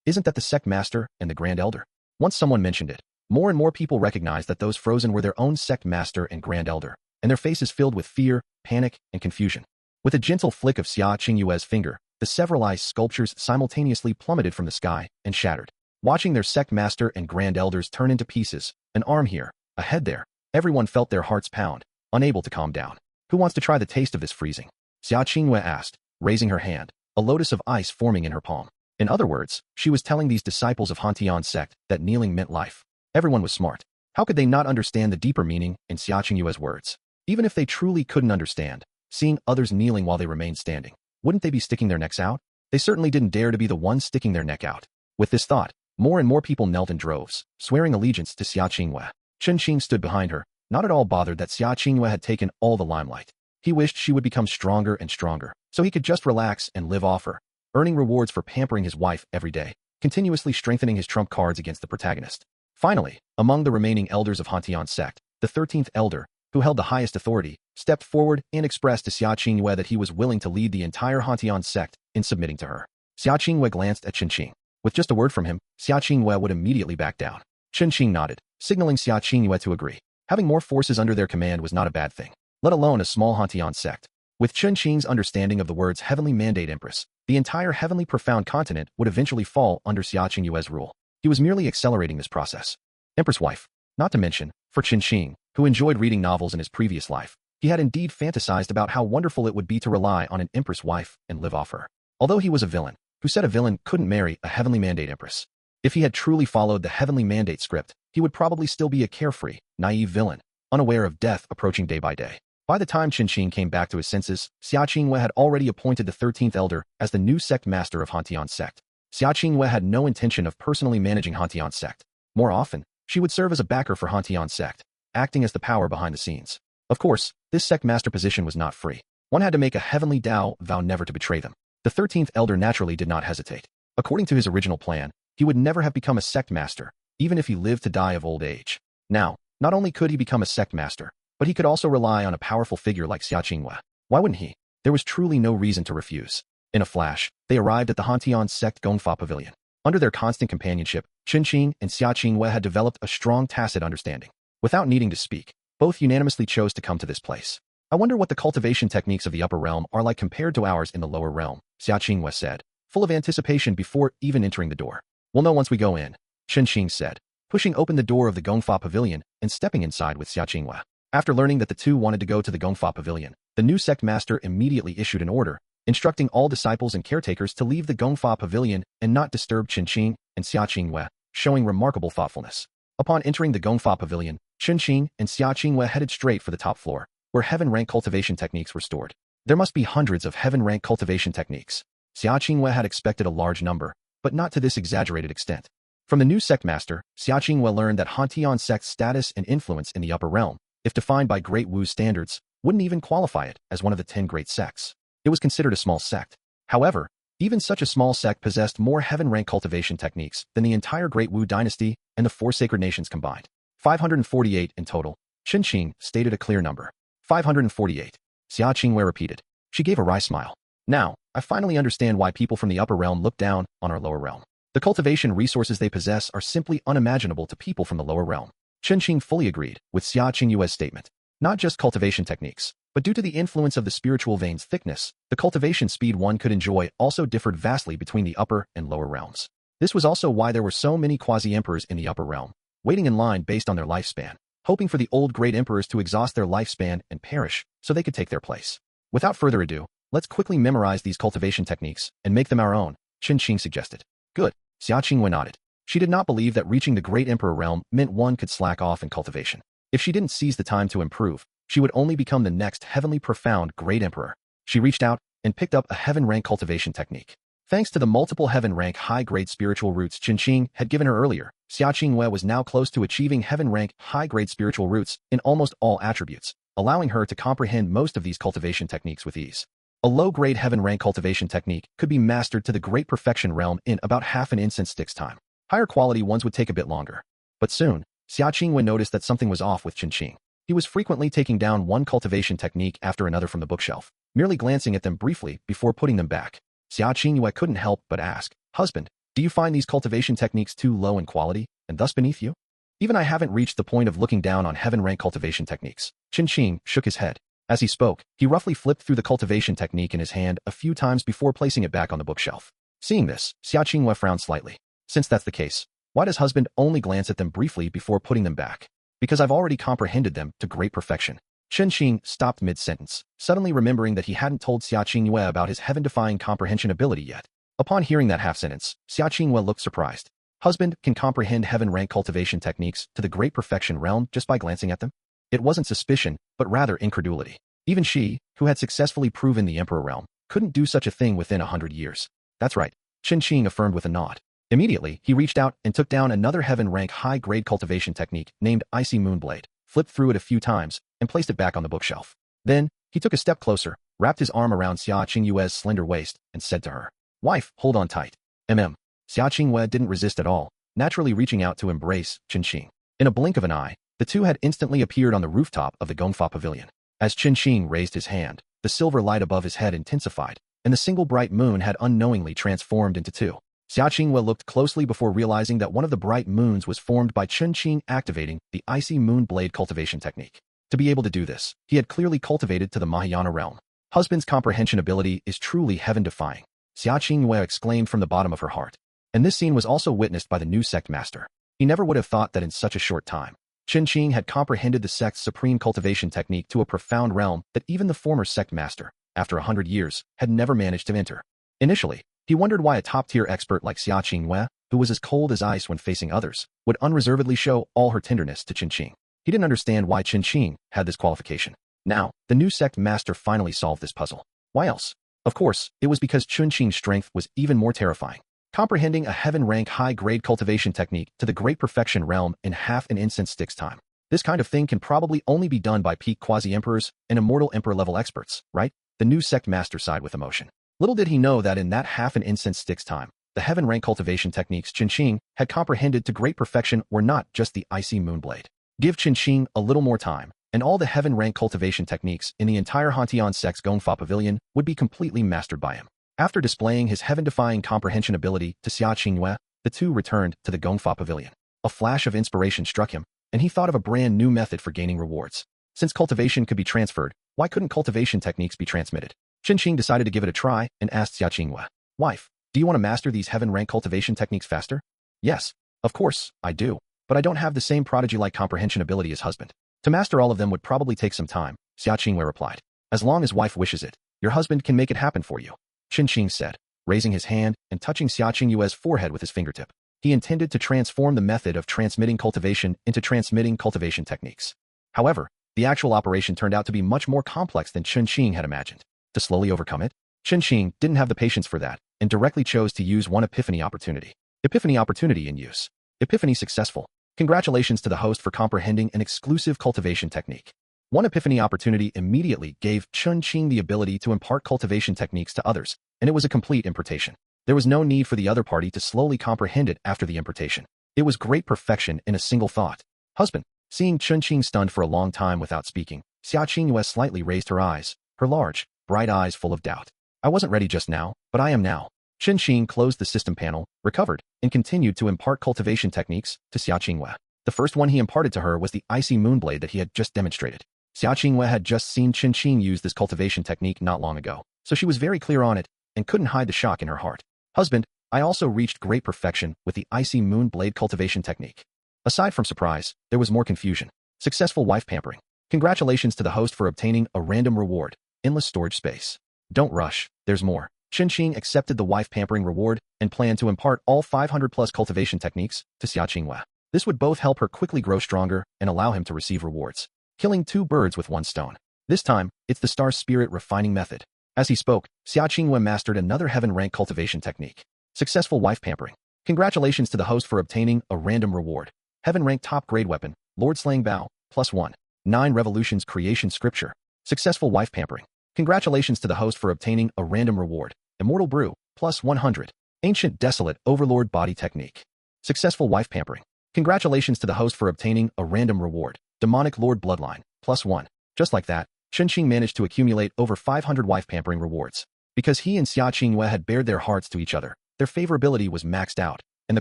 S1: isn't that the sect master and the grand elder? Once someone mentioned it, more and more people recognized that those frozen were their own sect master and grand elder, and their faces filled with fear, panic, and confusion. With a gentle flick of Xia Qingyue's finger, the several ice sculptures simultaneously plummeted from the sky and shattered. Watching their sect master and grand elders turn into pieces, an arm here, a head there, everyone felt their hearts pound, unable to calm down. Who wants to try the taste of this freezing? Xia Qingyue asked, raising her hand, a lotus of ice forming in her palm. In other words, she was telling these disciples of Hantian sect that kneeling meant life. Everyone was smart. How could they not understand the deeper meaning in Xia Qingyue's words? Even if they truly couldn't understand, seeing others kneeling while they remained standing, wouldn't they be sticking their necks out? They certainly didn't dare to be the ones sticking their neck out. With this thought, more and more people knelt in droves, swearing allegiance to Xia Qingyue. Chen Qing stood behind her, not at all bothered that Xia Qingyue had taken all the limelight. He wished she would become stronger and stronger, so he could just relax and live off her, earning rewards for pampering his wife every day, continuously strengthening his trump cards against the protagonist. Finally, among the remaining elders of Hantian sect, the 13th elder, who held the highest authority, stepped forward and expressed to Xia Qingyue that he was willing to lead the entire Hantian sect in submitting to her. Xia Qingyue glanced at Chen Qing. With just a word from him, Xia Qingyue would immediately back down. Chen Qing nodded, signaling Xia Qingyue to agree. Having more forces under their command was not a bad thing, let alone a small Hantian sect. With Chen Qing's understanding of the words Heavenly Mandate Empress, the entire Heavenly Profound continent would eventually fall under Xia Qingyue's rule. He was merely accelerating this process. Empress wife. Not to mention, for Chen Qing, who enjoyed reading novels in his previous life, he had indeed fantasized about how wonderful it would be to rely on an empress wife and live off her. Although he was a villain, who said a villain couldn't marry a Heavenly Mandate Empress. If he had truly followed the Heavenly Mandate script, he would probably still be a carefree, naive villain, unaware of death approaching day by day. By the time Chen Qing came back to his senses, Xia Qingyue had already appointed the 13th elder as the new sect master of Hantian sect. Xia Qingyue had no intention of personally managing Hantian sect. More often, she would serve as a backer for Hantian sect, acting as the power behind the scenes. Of course, this sect master position was not free. One had to make a heavenly Tao vow never to betray them. The 13th elder naturally did not hesitate. According to his original plan, he would never have become a sect master, even if he lived to die of old age. Now, not only could he become a sect master, but he could also rely on a powerful figure like Xia Qingyue. Why wouldn't he? There was truly no reason to refuse. In a flash, they arrived at the Hantian sect Gongfa Pavilion. Under their constant companionship, Chen Qing and Xia Qingwei had developed a strong tacit understanding. Without needing to speak, both unanimously chose to come to this place. I wonder what the cultivation techniques of the upper realm are like compared to ours in the lower realm, Xia Qingwei said, full of anticipation before even entering the door. We'll know once we go in, Chen Qing said, pushing open the door of the Gongfa Pavilion and stepping inside with Xia Qingwei. After learning that the two wanted to go to the Gongfa Pavilion, the new sect master immediately issued an order, instructing all disciples and caretakers to leave the Gongfa Pavilion and not disturb Chen Qing and Xia Qingwei, showing remarkable thoughtfulness. Upon entering the Gongfa Pavilion, Chen Qing and Xia Qingwei headed straight for the top floor, where heaven-rank cultivation techniques were stored. There must be hundreds of heaven-rank cultivation techniques. Xia Qingwei had expected a large number, but not to this exaggerated extent. From the new sect master, Xia Qingwei learned that Hantian sect's status and influence in the upper realm, if defined by Great Wu's standards, wouldn't even qualify it as one of the 10 great sects. It was considered a small sect. However, even such a small sect possessed more heaven-rank cultivation techniques than the entire Great Wu dynasty and the 4 sacred nations combined. 548 in total. Chen Qing stated a clear number. 548. Xia Qingwei repeated. She gave a wry smile. Now, I finally understand why people from the upper realm look down on our lower realm. The cultivation resources they possess are simply unimaginable to people from the lower realm. Chen Qing fully agreed with Xia Qingyue's statement. Not just cultivation techniques, but due to the influence of the spiritual vein's thickness, the cultivation speed one could enjoy also differed vastly between the upper and lower realms. This was also why there were so many quasi-emperors in the upper realm, waiting in line based on their lifespan, hoping for the old great emperors to exhaust their lifespan and perish so they could take their place. Without further ado, let's quickly memorize these cultivation techniques and make them our own, Chen Qing suggested. Good, Xia Qingwei nodded. She did not believe that reaching the great emperor realm meant one could slack off in cultivation. If she didn't seize the time to improve, she would only become the next heavenly profound great emperor. She reached out and picked up a heaven-rank cultivation technique. Thanks to the multiple heaven-rank high-grade spiritual roots Chen Qing had given her earlier, Xia Qingwei was now close to achieving heaven-rank high-grade spiritual roots in almost all attributes, allowing her to comprehend most of these cultivation techniques with ease. A low-grade heaven-rank cultivation technique could be mastered to the great perfection realm in about half an incense stick's time. Higher quality ones would take a bit longer. But soon, Xia Qingwei noticed that something was off with Chen Qing. He was frequently taking down one cultivation technique after another from the bookshelf, merely glancing at them briefly before putting them back. Xia Qingyue couldn't help but ask, "Husband, do you find these cultivation techniques too low in quality, and thus beneath you?" Even I haven't reached the point of looking down on heaven-rank cultivation techniques. Chen Qing shook his head. As he spoke, he roughly flipped through the cultivation technique in his hand a few times before placing it back on the bookshelf. Seeing this, Xia Qingwei frowned slightly. Since that's the case, why does husband only glance at them briefly before putting them back? Because I've already comprehended them to great perfection. Chen Qing stopped mid-sentence, suddenly remembering that he hadn't told Xia Qingyue about his heaven-defying comprehension ability yet. Upon hearing that half-sentence, Xia Qingyue looked surprised. Husband can comprehend heaven-rank cultivation techniques to the great perfection realm just by glancing at them? It wasn't suspicion, but rather incredulity. Even she, who had successfully proven the Emperor realm, couldn't do such a thing within 100 years. That's right, Chen Qing affirmed with a nod. Immediately, he reached out and took down another heaven-rank high-grade cultivation technique named Icy Moonblade, flipped through it a few times, and placed it back on the bookshelf. Then, he took a step closer, wrapped his arm around Xia Qingyue's slender waist, and said to her, "Wife, hold on tight." Xia Qingyue didn't resist at all, naturally reaching out to embrace Chen Qing. In a blink of an eye, the two had instantly appeared on the rooftop of the Gongfa Pavilion. As Chen Qing raised his hand, the silver light above his head intensified, and the single bright moon had unknowingly transformed into two. Xia Qingyue looked closely before realizing that one of the bright moons was formed by Chen Qing activating the Icy Moon Blade cultivation technique. To be able to do this, he had clearly cultivated to the Mahayana realm. Husband's comprehension ability is truly heaven-defying, Xia Qingyue exclaimed from the bottom of her heart. And this scene was also witnessed by the new sect master. He never would have thought that in such a short time, Chen Qing had comprehended the sect's supreme cultivation technique to a profound realm that even the former sect master, after 100 years, had never managed to enter. Initially, he wondered why a top-tier expert like Xia Qingyue, who was as cold as ice when facing others, would unreservedly show all her tenderness to Chen Qing. He didn't understand why Chen Qing had this qualification. Now, the new sect master finally solved this puzzle. Why else? Of course, it was because Chen Qing's strength was even more terrifying. Comprehending a heaven-rank high-grade cultivation technique to the great perfection realm in half an incense stick's time. This kind of thing can probably only be done by peak quasi-emperors and immortal emperor-level experts, right? The new sect master sighed with emotion. Little did he know that in that half an incense stick's time, the heaven-rank cultivation techniques Chen Qing had comprehended to great perfection were not just the Icy Moonblade. Give Chen Qing a little more time, and all the heaven-rank cultivation techniques in the entire Hantian Sect's Gongfa Pavilion would be completely mastered by him. After displaying his heaven-defying comprehension ability to Xia Qingyue, the two returned to the Gongfa Pavilion. A flash of inspiration struck him, and he thought of a brand new method for gaining rewards. Since cultivation could be transferred, why couldn't cultivation techniques be transmitted? Chen Qing decided to give it a try and asked Xia Qingyue, "Wife, do you want to master these heaven-rank cultivation techniques faster?" "Yes, of course, I do, but I don't have the same prodigy-like comprehension ability as husband. To master all of them would probably take some time," Xia Qingyue replied. "As long as wife wishes it, your husband can make it happen for you," Chen Qing said, raising his hand and touching Xia Qingyue's forehead with his fingertip. He intended to transform the method of transmitting cultivation into transmitting cultivation techniques. However, the actual operation turned out to be much more complex than Chen Qing had imagined. To slowly overcome it, Chen Qing didn't have the patience for that and directly chose to use one epiphany opportunity. Epiphany opportunity in use. Epiphany successful. Congratulations to the host for comprehending an exclusive cultivation technique. One epiphany opportunity immediately gave Chen Qing the ability to impart cultivation techniques to others, and it was a complete impartation. There was no need for the other party to slowly comprehend it after the impartation. It was great perfection in a single thought. Husband. Seeing Chen Qing stunned for a long time without speaking, Xia Qingyue slightly raised her eyes, her large, bright eyes full of doubt. "I wasn't ready just now, but I am now." Chen Qing closed the system panel, recovered, and continued to impart cultivation techniques to Xia Qingyue. The first one he imparted to her was the icy moonblade that he had just demonstrated. Xia Qingyue had just seen Chen Qing use this cultivation technique not long ago, so she was very clear on it and couldn't hide the shock in her heart. "Husband, I also reached great perfection with the icy moonblade cultivation technique." Aside from surprise, there was more confusion. Successful wife pampering. Congratulations to the host for obtaining a random reward. Endless storage space. Don't rush, there's more. Chen Qing accepted the wife pampering reward and planned to impart all 500+ cultivation techniques to Xia Qingyue. This would both help her quickly grow stronger and allow him to receive rewards. Killing two birds with one stone. This time, it's the star spirit refining method. As he spoke, Xia Qingyue mastered another heaven-rank cultivation technique. Successful wife pampering. Congratulations to the host for obtaining a random reward. Heaven-rank top-grade weapon, Lord Slaying Bow, +1. 9 revolutions creation scripture. Successful wife pampering. Congratulations to the host for obtaining a random reward, Immortal Brew, +100. Ancient Desolate Overlord Body Technique. Successful wife pampering. Congratulations to the host for obtaining a random reward, Demonic Lord Bloodline, +1. Just like that, Chen Qing managed to accumulate over 500 wife pampering rewards. Because he and Xia Qingyue had bared their hearts to each other, their favorability was maxed out, and the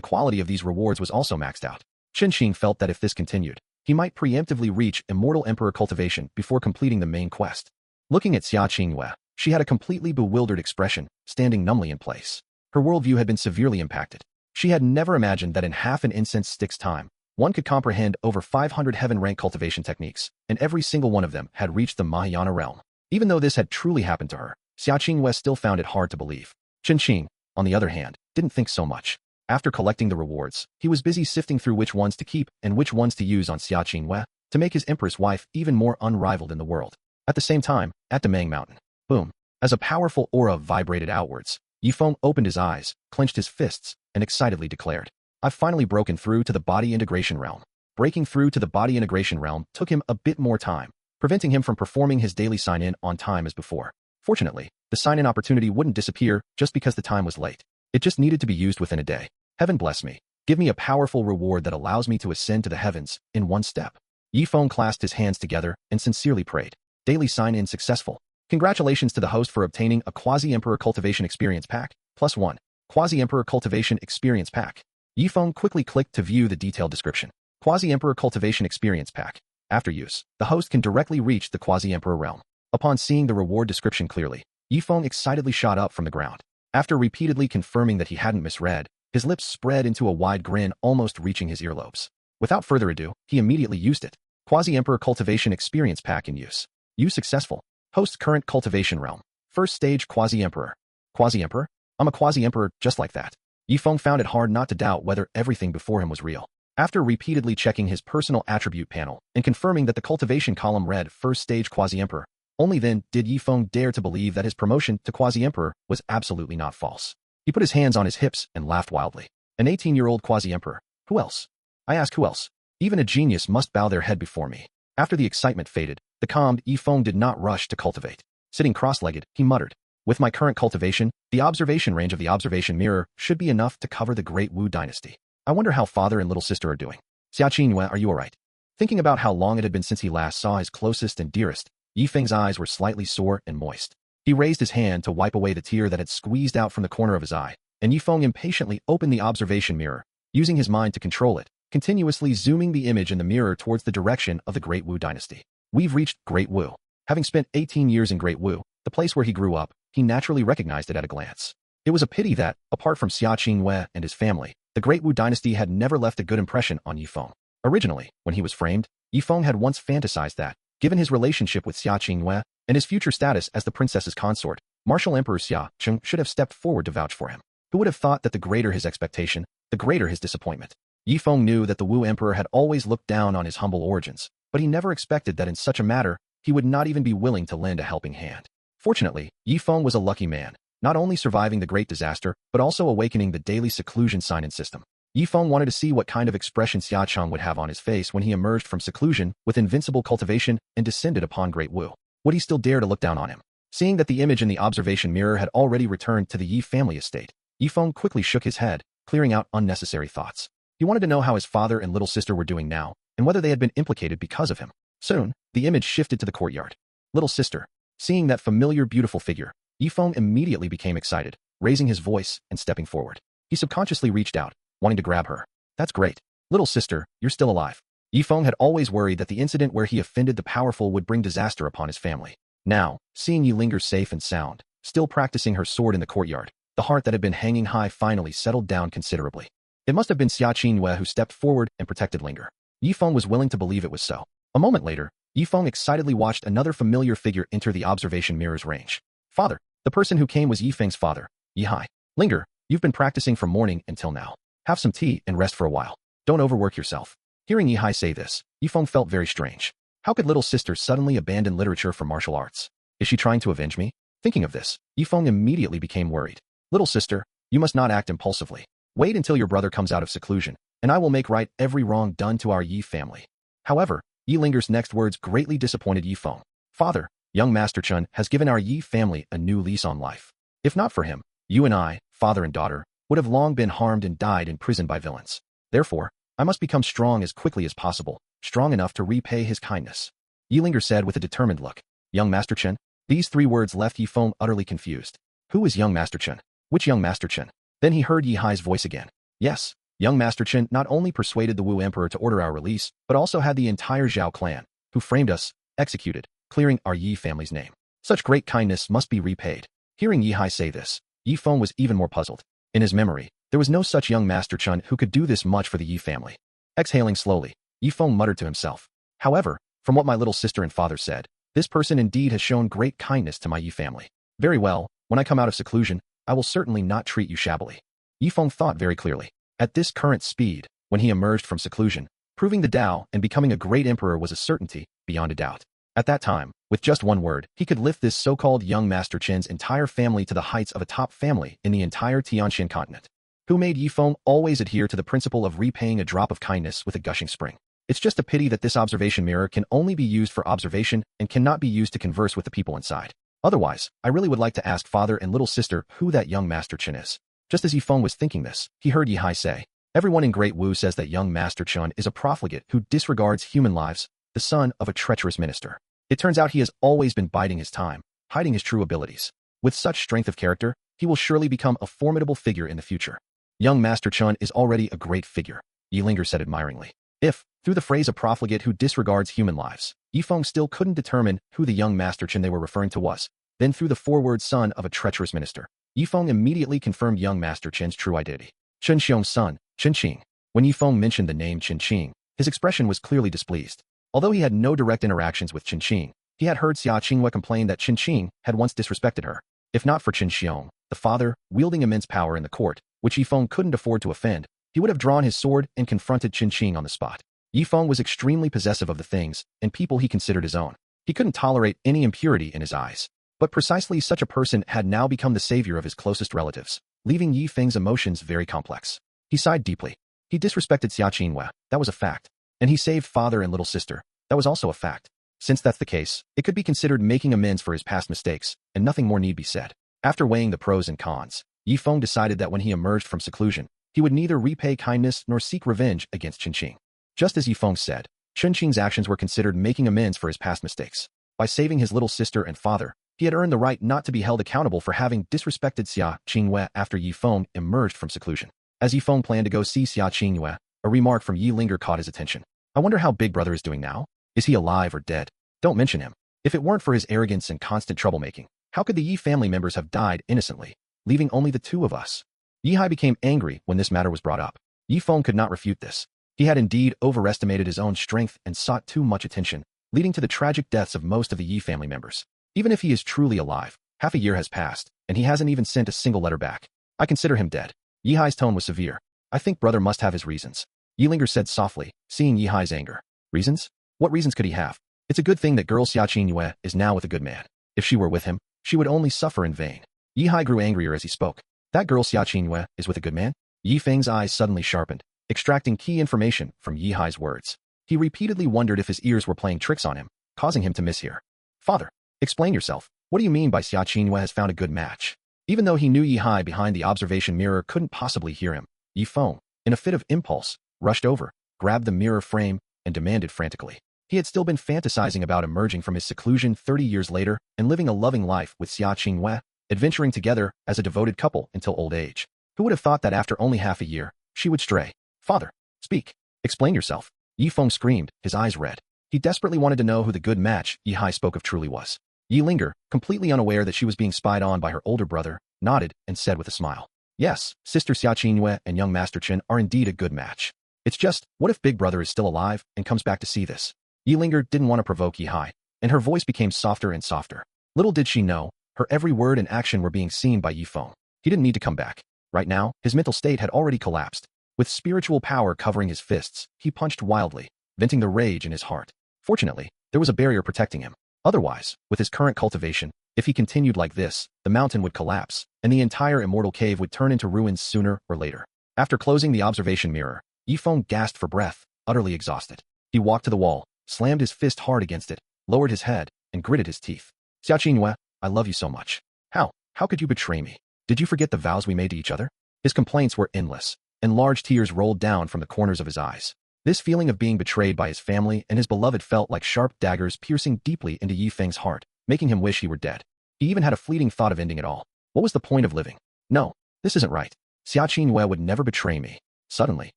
S1: quality of these rewards was also maxed out. Chen Qing felt that if this continued, he might preemptively reach Immortal Emperor cultivation before completing the main quest. Looking at Xia Qingyue, she had a completely bewildered expression, standing numbly in place. Her worldview had been severely impacted. She had never imagined that in half an incense stick's time, one could comprehend over 500 heaven-rank cultivation techniques, and every single one of them had reached the Mahayana realm. Even though this had truly happened to her, Xia Qingyue still found it hard to believe. Chen Qing, on the other hand, didn't think so much. After collecting the rewards, he was busy sifting through which ones to keep and which ones to use on Xia Qingyue to make his empress wife even more unrivaled in the world. At the same time, at Demang Mountain, boom, as a powerful aura vibrated outwards, Yifeng opened his eyes, clenched his fists, and excitedly declared, "I've finally broken through to the body integration realm." Breaking through to the body integration realm took him a bit more time, preventing him from performing his daily sign-in on time as before. Fortunately, the sign-in opportunity wouldn't disappear just because the time was late. It just needed to be used within a day. Heaven bless me. Give me a powerful reward that allows me to ascend to the heavens in one step. Yifeng clasped his hands together and sincerely prayed. Daily sign-in successful. Congratulations to the host for obtaining a Quasi-Emperor Cultivation Experience Pack, +1. Quasi-Emperor Cultivation Experience Pack. Yifeng quickly clicked to view the detailed description. Quasi-Emperor Cultivation Experience Pack. After use, the host can directly reach the Quasi-Emperor realm. Upon seeing the reward description clearly, Yifeng excitedly shot up from the ground. After repeatedly confirming that he hadn't misread, his lips spread into a wide grin almost reaching his earlobes. Without further ado, he immediately used it. Quasi-Emperor Cultivation Experience Pack in use. Use successful. Host current cultivation realm. First stage Quasi-Emperor. Quasi-Emperor? I'm a Quasi-Emperor just like that. Yifeng found it hard not to doubt whether everything before him was real. After repeatedly checking his personal attribute panel and confirming that the cultivation column read First Stage Quasi-Emperor, only then did Yifeng dare to believe that his promotion to Quasi-Emperor was absolutely not false. He put his hands on his hips and laughed wildly. An 18-year-old Quasi-Emperor. Who else? I ask who else? Even a genius must bow their head before me. After the excitement faded, the calmed Yifeng did not rush to cultivate. Sitting cross-legged, he muttered, "With my current cultivation, the observation range of the observation mirror should be enough to cover the Great Wu dynasty. I wonder how father and little sister are doing. Xia Qingyue, are you alright?" Thinking about how long it had been since he last saw his closest and dearest, Yi Feng's eyes were slightly sore and moist. He raised his hand to wipe away the tear that had squeezed out from the corner of his eye, and Yi Feng impatiently opened the observation mirror, using his mind to control it, continuously zooming the image in the mirror towards the direction of the Great Wu dynasty. We've reached Great Wu. Having spent 18 years in Great Wu, the place where he grew up, he naturally recognized it at a glance. It was a pity that, apart from Xia Qing and his family, the Great Wu dynasty had never left a good impression on Yi Feng. Originally, when he was framed, Yi Feng had once fantasized that, given his relationship with Xia Qing and his future status as the princess's consort, Martial Emperor Xia Qing should have stepped forward to vouch for him. Who would have thought that the greater his expectation, the greater his disappointment? Yi Feng knew that the Wu emperor had always looked down on his humble origins, but he never expected that in such a matter, he would not even be willing to lend a helping hand. Fortunately, Yi Feng was a lucky man, not only surviving the great disaster, but also awakening the daily seclusion sign and system. Yi Feng wanted to see what kind of expression Xia Qing would have on his face when he emerged from seclusion with invincible cultivation and descended upon Great Wu. Would he still dare to look down on him? Seeing that the image in the observation mirror had already returned to the Yi family estate, Yi Feng quickly shook his head, clearing out unnecessary thoughts. He wanted to know how his father and little sister were doing now, and whether they had been implicated because of him. Soon, the image shifted to the courtyard. Little sister. Seeing that familiar beautiful figure, Yi Feng immediately became excited, raising his voice and stepping forward. He subconsciously reached out, wanting to grab her. That's great. Little sister, you're still alive. Yi Feng had always worried that the incident where he offended the powerful would bring disaster upon his family. Now, seeing Yi linger safe and sound, still practicing her sword in the courtyard, the heart that had been hanging high finally settled down considerably. It must have been Xia Qing who stepped forward and protected Linger. Yi Feng was willing to believe it was so. A moment later, Yi Feng excitedly watched another familiar figure enter the observation mirror's range. Father. The person who came was Yi Feng's father, Yi Hai. Linger, you've been practicing from morning until now. Have some tea and rest for a while. Don't overwork yourself. Hearing Yi Hai say this, Yi Feng felt very strange. How could little sister suddenly abandon literature for martial arts? Is she trying to avenge me? Thinking of this, Yi Feng immediately became worried. Little sister, you must not act impulsively. Wait until your brother comes out of seclusion, and I will make right every wrong done to our Yi family. However, Yi Linger's next words greatly disappointed Yi Feng. Father, young Master Chen has given our Yi family a new lease on life. If not for him, you and I, father and daughter, would have long been harmed and died in prison by villains. Therefore, I must become strong as quickly as possible, strong enough to repay his kindness. Yi Linger said with a determined look. Young Master Chen? These 3 words left Yi Feng utterly confused. Who is young Master Chen? Which young Master Chen? Then he heard Yi Hai's voice again. Yes, young Master Chen not only persuaded the Wu Emperor to order our release, but also had the entire Zhao clan, who framed us, executed, clearing our Yi family's name. Such great kindness must be repaid. Hearing Yi Hai say this, Yi Feng was even more puzzled. In his memory, there was no such young Master Chen who could do this much for the Yi family. Exhaling slowly, Yi Feng muttered to himself. However, from what my little sister and father said, this person indeed has shown great kindness to my Yi family. Very well, when I come out of seclusion, I will certainly not treat you shabbily. Yi Feng thought very clearly. At this current speed, when he emerged from seclusion, proving the Tao and becoming a great emperor was a certainty, beyond a doubt. At that time, with just one word, he could lift this so-called young Master Chen's entire family to the heights of a top family in the entire Tianxian continent. Who made Yi Feng always adhere to the principle of repaying a drop of kindness with a gushing spring. It's just a pity that this observation mirror can only be used for observation and cannot be used to converse with the people inside. Otherwise, I really would like to ask father and little sister who that young Master Chen is. Just as Yi Feng was thinking this, he heard Yi Hai say, everyone in Great Wu says that young Master Chen is a profligate who disregards human lives, the son of a treacherous minister. It turns out he has always been biding his time, hiding his true abilities. With such strength of character, he will surely become a formidable figure in the future. Young Master Chen is already a great figure, Yi Linger said admiringly. If, through the phrase a profligate who disregards human lives, Yi Feng still couldn't determine who the young Master Chen they were referring to was, then through the 4-word son of a treacherous minister, Yi Feng immediately confirmed young Master Chen's true identity. Chen Qiong's son, Chen Qing. When Yi Feng mentioned the name Chen Qing, his expression was clearly displeased. Although he had no direct interactions with Chen Qing, he had heard Xia Qing complain that Chen Qing had once disrespected her. If not for Chen Qiong, the father, wielding immense power in the court, which Yi Feng couldn't afford to offend, he would have drawn his sword and confronted Chen Qing on the spot. Yi Feng was extremely possessive of the things and people he considered his own. He couldn't tolerate any impurity in his eyes. But precisely such a person had now become the savior of his closest relatives, leaving Yi Feng's emotions very complex. He sighed deeply. He disrespected Xia Qing, that was a fact. And he saved father and little sister, that was also a fact. Since that's the case, it could be considered making amends for his past mistakes, and nothing more need be said. After weighing the pros and cons, Yi Feng decided that when he emerged from seclusion, he would neither repay kindness nor seek revenge against Chen Qing. Just as Yi Feng said, Chen Qing's actions were considered making amends for his past mistakes. By saving his little sister and father, he had earned the right not to be held accountable for having disrespected Xia Qingyue after Yi Feng emerged from seclusion. As Yi Feng planned to go see Xia Qingyue, a remark from Yi Linger caught his attention. I wonder how Big Brother is doing now? Is he alive or dead? Don't mention him. If it weren't for his arrogance and constant troublemaking, how could the Yi family members have died innocently, leaving only the two of us? Yi Hai became angry when this matter was brought up. Yi Feng could not refute this. He had indeed overestimated his own strength and sought too much attention, leading to the tragic deaths of most of the Yi family members. Even if he is truly alive, half a year has passed, and he hasn't even sent a single letter back. I consider him dead. Yi Hai's tone was severe. I think brother must have his reasons. Yi Linger said softly, seeing Yi Hai's anger. Reasons? What reasons could he have? It's a good thing that girl Xia Qingyue is now with a good man. If she were with him, she would only suffer in vain. Yi Hai grew angrier as he spoke. That girl Xia Qingyue is with a good man? Yi Feng's eyes suddenly sharpened, extracting key information from Yi Hai's words. He repeatedly wondered if his ears were playing tricks on him, causing him to mishear. Father, explain yourself. What do you mean by Xia Qingyue has found a good match? Even though he knew Yi Hai behind the observation mirror couldn't possibly hear him, Yi Feng, in a fit of impulse, rushed over, grabbed the mirror frame, and demanded frantically. He had still been fantasizing about emerging from his seclusion 30 years later and living a loving life with Xia Qingyue, adventuring together as a devoted couple until old age. Who would have thought that after only half a year, she would stray? Father, speak. Explain yourself. Yi Feng screamed, his eyes red. He desperately wanted to know who the good match Yi Hai spoke of truly was. Yi Linger, completely unaware that she was being spied on by her older brother, nodded and said with a smile. Yes, Sister Xia Qingyue and young Master Chen are indeed a good match. It's just, what if Big Brother is still alive and comes back to see this? Yi Linger didn't want to provoke Yi Hai, and her voice became softer and softer. Little did she know, her every word and action were being seen by Yi Feng. He didn't need to come back. Right now, his mental state had already collapsed. With spiritual power covering his fists, he punched wildly, venting the rage in his heart. Fortunately, there was a barrier protecting him. Otherwise, with his current cultivation, if he continued like this, the mountain would collapse, and the entire immortal cave would turn into ruins sooner or later. After closing the observation mirror, Yi Feng gasped for breath, utterly exhausted. He walked to the wall, slammed his fist hard against it, lowered his head, and gritted his teeth. Xia Qingyue, I love you so much. How could you betray me? Did you forget the vows we made to each other? His complaints were endless, and large tears rolled down from the corners of his eyes. This feeling of being betrayed by his family and his beloved felt like sharp daggers piercing deeply into Yi Feng's heart, making him wish he were dead. He even had a fleeting thought of ending it all. What was the point of living? No, this isn't right. Xia Qingyue would never betray me. Suddenly,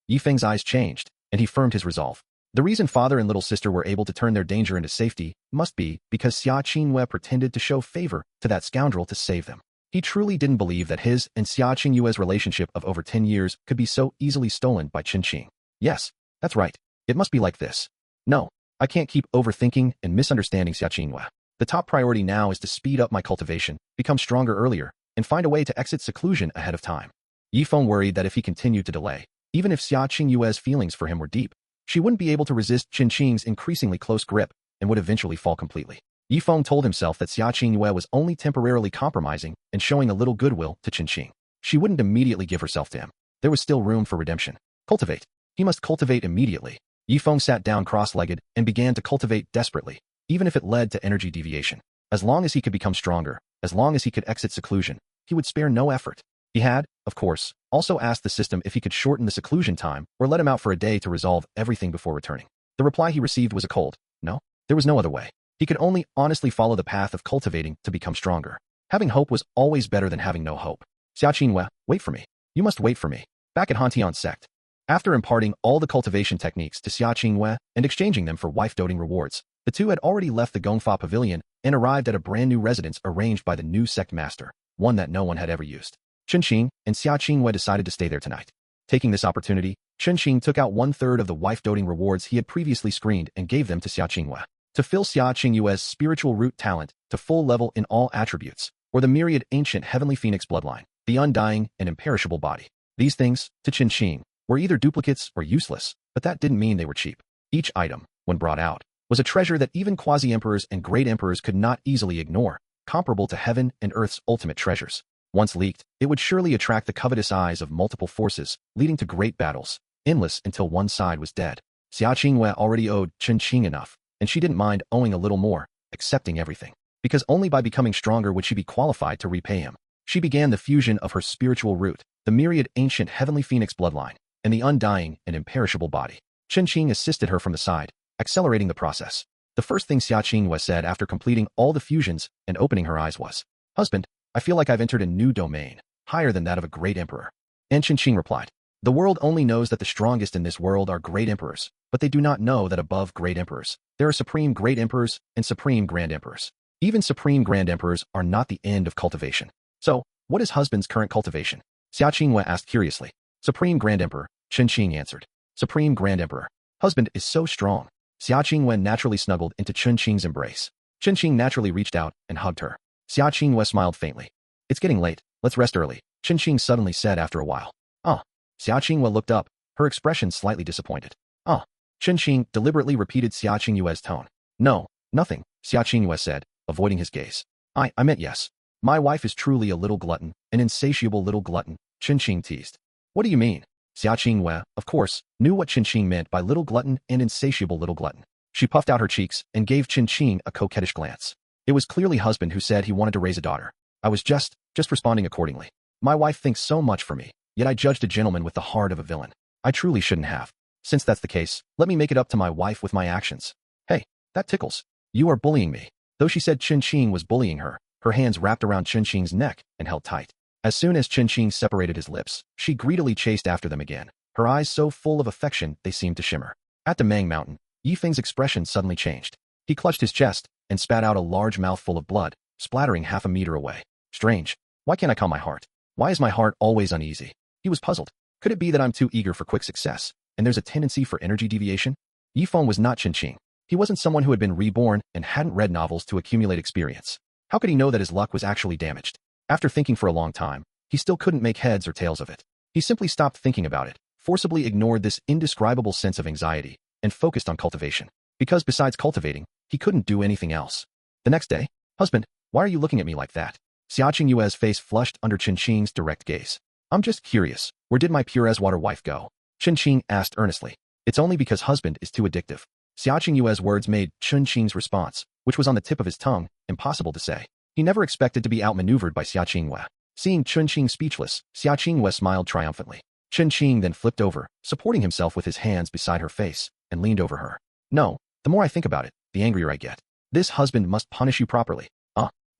S1: Yi Feng's eyes changed, and he firmed his resolve. The reason father and little sister were able to turn their danger into safety must be because Xia Qingyue pretended to show favor to that scoundrel to save them. He truly didn't believe that his and Xia Qingyue's relationship of over 10 years could be so easily stolen by Chen Qing. Yes, that's right. It must be like this. No, I can't keep overthinking and misunderstanding Xia Qingyue. The top priority now is to speed up my cultivation, become stronger earlier, and find a way to exit seclusion ahead of time. Yi Feng worried that if he continued to delay, even if Xia Qingyue's feelings for him were deep, she wouldn't be able to resist Chen Qing's increasingly close grip and would eventually fall completely. Yi Feng told himself that Xia Qingyue was only temporarily compromising and showing a little goodwill to Chen Qing. She wouldn't immediately give herself to him. There was still room for redemption. Cultivate. He must cultivate immediately. Yi Feng sat down cross-legged and began to cultivate desperately, even if it led to energy deviation. As long as he could become stronger, as long as he could exit seclusion, he would spare no effort. He had, of course, also asked the system if he could shorten the seclusion time or let him out for a day to resolve everything before returning. The reply he received was a cold no. There was no other way. He could only honestly follow the path of cultivating to become stronger. Having hope was always better than having no hope. Xia Qingyue, wait for me. You must wait for me. Back at Hantian sect. After imparting all the cultivation techniques to Xia Qingyue and exchanging them for wife-doting rewards, the two had already left the Gongfa pavilion and arrived at a brand new residence arranged by the new sect master, one that no one had ever used. Chen Qing and Xia Qingyue decided to stay there tonight. Taking this opportunity, Chen Qing took out 1/3 of the wife-doting rewards he had previously screened and gave them to Xia Qingyue. To fill Xia Qingyue's spiritual root talent to full level in all attributes, or the myriad ancient heavenly phoenix bloodline, the undying and imperishable body. These things, to Chen Qing, were either duplicates or useless, but that didn't mean they were cheap. Each item, when brought out, was a treasure that even quasi-emperors and great emperors could not easily ignore, comparable to heaven and earth's ultimate treasures. Once leaked, it would surely attract the covetous eyes of multiple forces, leading to great battles, endless until one side was dead. Xia Qingyue already owed Chen Qing enough, and she didn't mind owing a little more, accepting everything. Because only by becoming stronger would she be qualified to repay him. She began the fusion of her spiritual root, the myriad ancient heavenly phoenix bloodline, and the undying and imperishable body. Chen Qing assisted her from the side, accelerating the process. The first thing Xia Qingwei said after completing all the fusions and opening her eyes was, "Husband, I feel like I've entered a new domain, higher than that of a great emperor." And Chen Qing replied, "The world only knows that the strongest in this world are great emperors, but they do not know that above great emperors, there are supreme great emperors and supreme grand emperors. Even supreme grand emperors are not the end of cultivation. So, what is husband's current cultivation?" Xia Qingwei asked curiously. "Supreme grand emperor," Chen Qing answered. "Supreme grand emperor. Husband is so strong." Xia Qingwei naturally snuggled into Chen Qing's embrace. Chen Qing naturally reached out and hugged her. Xia Qingwei smiled faintly. "It's getting late. Let's rest early," Chen Qing suddenly said after a while. "Ah." Xia Qingwei looked up, her expression slightly disappointed. "Ah." Chen Qing deliberately repeated Xia Qingyue's tone. "No, nothing," Xia Qingyue said, avoiding his gaze. I meant yes. My wife is truly a little glutton, an insatiable little glutton," Chen Qing teased. "What do you mean?" Xia Qingwei, of course, knew what Chen Qing meant by little glutton and insatiable little glutton. She puffed out her cheeks and gave Chen Qing a coquettish glance. "It was clearly husband who said he wanted to raise a daughter. I was just responding accordingly. My wife thinks so much for me, yet I judged a gentleman with the heart of a villain. I truly shouldn't have. Since that's the case, let me make it up to my wife with my actions." "Hey, that tickles. You are bullying me." Though she said Chen Qing was bullying her, her hands wrapped around Chen Qing's neck and held tight. As soon as Chen Qing separated his lips, she greedily chased after them again, her eyes so full of affection they seemed to shimmer. At the Mang Mountain, Yifeng's expression suddenly changed. He clutched his chest and spat out a large mouthful of blood, splattering half a meter away. Strange. Why can't I calm my heart? Why is my heart always uneasy? He was puzzled. Could it be that I'm too eager for quick success, and there's a tendency for energy deviation? Yifeng was not Chen Qing. He wasn't someone who had been reborn and hadn't read novels to accumulate experience. How could he know that his luck was actually damaged? After thinking for a long time, he still couldn't make heads or tails of it. He simply stopped thinking about it, forcibly ignored this indescribable sense of anxiety, and focused on cultivation. Because besides cultivating, he couldn't do anything else. The next day, "Husband, why are you looking at me like that?" Xia Qingyue's face flushed under Chen Qing's direct gaze. "I'm just curious, where did my pure as water wife go?" Chen Qing asked earnestly. "It's only because husband is too addictive." Xia Qingyue's words made Chen Qing's response, which was on the tip of his tongue, impossible to say. He never expected to be outmaneuvered by Xia Qingyue. Seeing Chen Qing speechless, Xia Qingyue smiled triumphantly. Chen Qing then flipped over, supporting himself with his hands beside her face, and leaned over her. "No, the more I think about it, the angrier I get. This husband must punish you properly."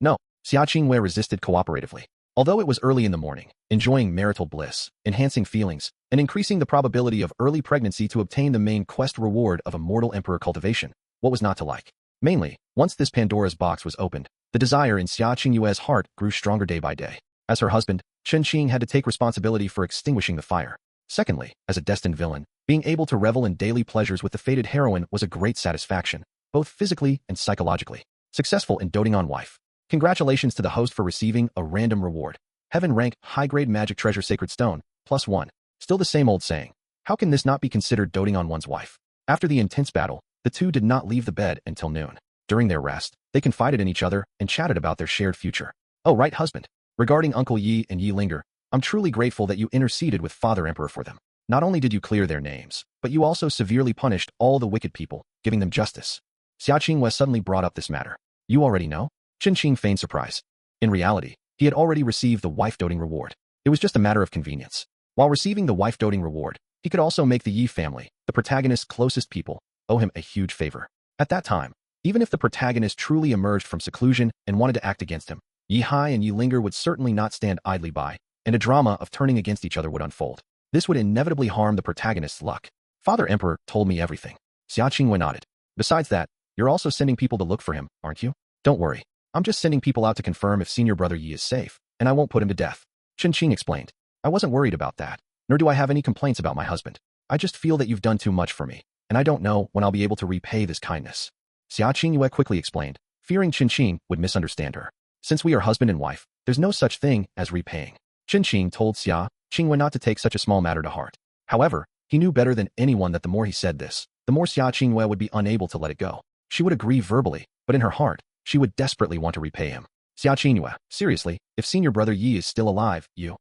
S1: No," Xia Qingyue resisted cooperatively. Although it was early in the morning, enjoying marital bliss, enhancing feelings, and increasing the probability of early pregnancy to obtain the main quest reward of a mortal emperor cultivation, what was not to like? Mainly, once this Pandora's box was opened, the desire in Xia Qingyue's heart grew stronger day by day. As her husband, Chen Qing had to take responsibility for extinguishing the fire. Secondly, as a destined villain, being able to revel in daily pleasures with the fated heroine was a great satisfaction, both physically and psychologically. Successful in doting on wife. Congratulations to the host for receiving a random reward. Heaven rank, high-grade magic treasure sacred stone, +1. Still the same old saying. How can this not be considered doting on one's wife? After the intense battle, the two did not leave the bed until noon. During their rest, they confided in each other and chatted about their shared future. "Oh right, husband. Regarding Uncle Yi and Yi Linger, I'm truly grateful that you interceded with Father Emperor for them. Not only did you clear their names, but you also severely punished all the wicked people, giving them justice." Xia Qingyue suddenly brought up this matter. "You already know?" Chen Qing feigned surprise. In reality, he had already received the wife-doting reward. It was just a matter of convenience. While receiving the wife-doting reward, he could also make the Yi family, the protagonist's closest people, owe him a huge favor. At that time, even if the protagonist truly emerged from seclusion and wanted to act against him, Yi Hai and Yi Linger would certainly not stand idly by, and a drama of turning against each other would unfold. This would inevitably harm the protagonist's luck. "Father Emperor told me everything." Xia Qingyue nodded. "Besides that, you're also sending people to look for him, aren't you?" "Don't worry. I'm just sending people out to confirm if senior brother Yi is safe, and I won't put him to death." Chen Qing explained. "I wasn't worried about that, nor do I have any complaints about my husband. I just feel that you've done too much for me, and I don't know when I'll be able to repay this kindness." Xia Qingyue quickly explained, fearing Chen Qing would misunderstand her. "Since we are husband and wife, there's no such thing as repaying." Chen Qing told Xia Qingyue not to take such a small matter to heart. However, he knew better than anyone that the more he said this, the more Xia Qingyue would be unable to let it go. She would agree verbally, but in her heart, she would desperately want to repay him. "Xia Qingyue, seriously, if senior brother Yi is still alive, you..."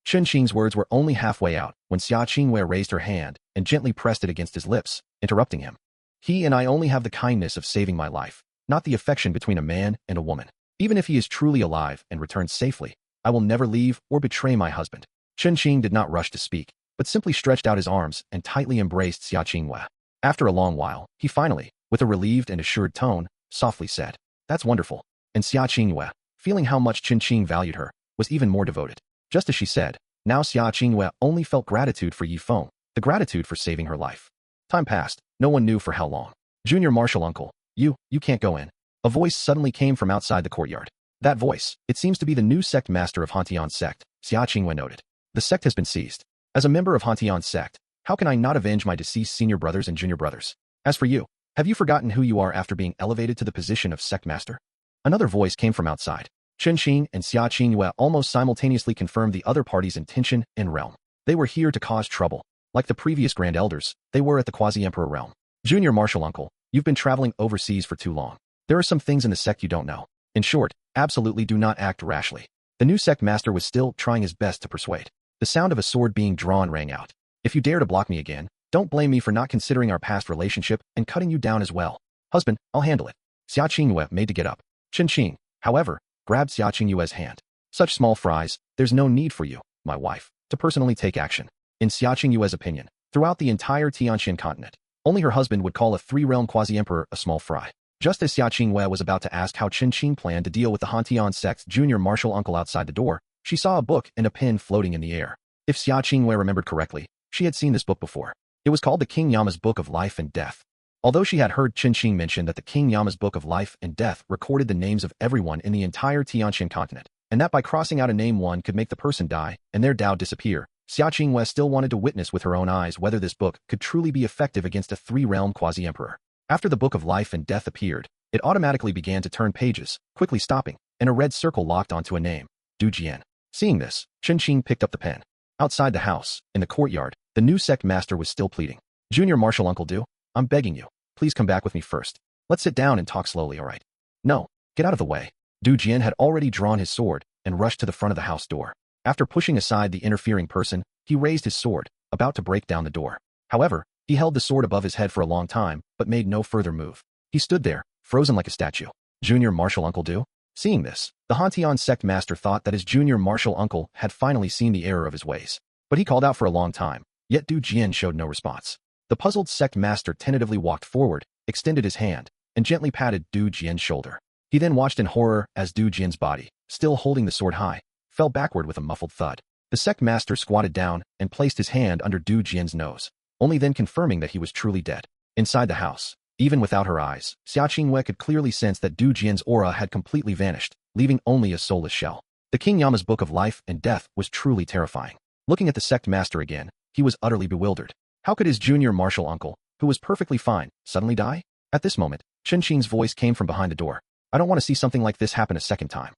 S1: Chen Qing's words were only halfway out when Xia Qingyue raised her hand and gently pressed it against his lips, interrupting him. "He and I only have the kindness of saving my life, not the affection between a man and a woman. Even if he is truly alive and returns safely, I will never leave or betray my husband." Chen Qing did not rush to speak, but simply stretched out his arms and tightly embraced Xia Qingyue. After a long while, he finally, with a relieved and assured tone, softly said, "That's wonderful." And Xia Qingyue, feeling how much Chen Qing valued her, was even more devoted. Just as she said, now Xia Qingyue only felt gratitude for Yi Feng, the gratitude for saving her life. Time passed, no one knew for how long. Junior Marshal Uncle, you can't go in. A voice suddenly came from outside the courtyard. That voice, it seems to be the new sect master of Hantian's sect, Xia Qingyue noted. The sect has been seized. As a member of Hantian's sect, how can I not avenge my deceased senior brothers and junior brothers? As for you, have you forgotten who you are after being elevated to the position of sect master? Another voice came from outside. Chen Qing and Xia Qingyue almost simultaneously confirmed the other party's intention and realm. They were here to cause trouble. Like the previous Grand Elders, they were at the Quasi-Emperor realm. Junior Marshal Uncle, you've been traveling overseas for too long. There are some things in the sect you don't know. In short, absolutely do not act rashly. The new sect master was still trying his best to persuade. The sound of a sword being drawn rang out. If you dare to block me again, don't blame me for not considering our past relationship and cutting you down as well. Husband, I'll handle it. Xia Qingyue made to get up. Chen Qing, however, grabbed Xia Qingyue's hand. Such small fries, there's no need for you, my wife, to personally take action. In Xia Qingyue's opinion, throughout the entire Tianxian continent, only her husband would call a three-realm quasi-emperor a small fry. Just as Xia Qingyue was about to ask how Chen Qing planned to deal with the Hantian sect's junior martial uncle outside the door, she saw a book and a pen floating in the air. If Xia Qingyue remembered correctly, she had seen this book before. It was called the King Yama's Book of Life and Death. Although she had heard Chen Qing mention that the King Yama's Book of Life and Death recorded the names of everyone in the entire Tianxian continent, and that by crossing out a name one could make the person die and their Dao disappear, Xia Qingyue still wanted to witness with her own eyes whether this book could truly be effective against a three-realm quasi-emperor. After the Book of Life and Death appeared, it automatically began to turn pages, quickly stopping, and a red circle locked onto a name, Du Jian. Seeing this, Chen Qing picked up the pen. Outside the house, in the courtyard, the new sect master was still pleading. Junior Marshal Uncle Du, I'm begging you. Please come back with me first. Let's sit down and talk slowly, all right? No, get out of the way. Du Jian had already drawn his sword and rushed to the front of the house door. After pushing aside the interfering person, he raised his sword, about to break down the door. However, he held the sword above his head for a long time, but made no further move. He stood there, frozen like a statue. Junior Marshal Uncle Du? Seeing this, the Hantian sect master thought that his junior martial uncle had finally seen the error of his ways. But he called out for a long time, yet Du Jian showed no response. The puzzled sect master tentatively walked forward, extended his hand, and gently patted Du Jian's shoulder. He then watched in horror as Du Jian's body, still holding the sword high, fell backward with a muffled thud. The sect master squatted down and placed his hand under Du Jian's nose, only then confirming that he was truly dead. Inside the house, even without her eyes, Xia Qingyue could clearly sense that Du Jian's aura had completely vanished, leaving only a soulless shell. The King Yama's Book of Life and Death was truly terrifying. Looking at the sect master again, he was utterly bewildered. How could his junior martial uncle, who was perfectly fine, suddenly die? At this moment, Chen Qing's voice came from behind the door. I don't want to see something like this happen a second time.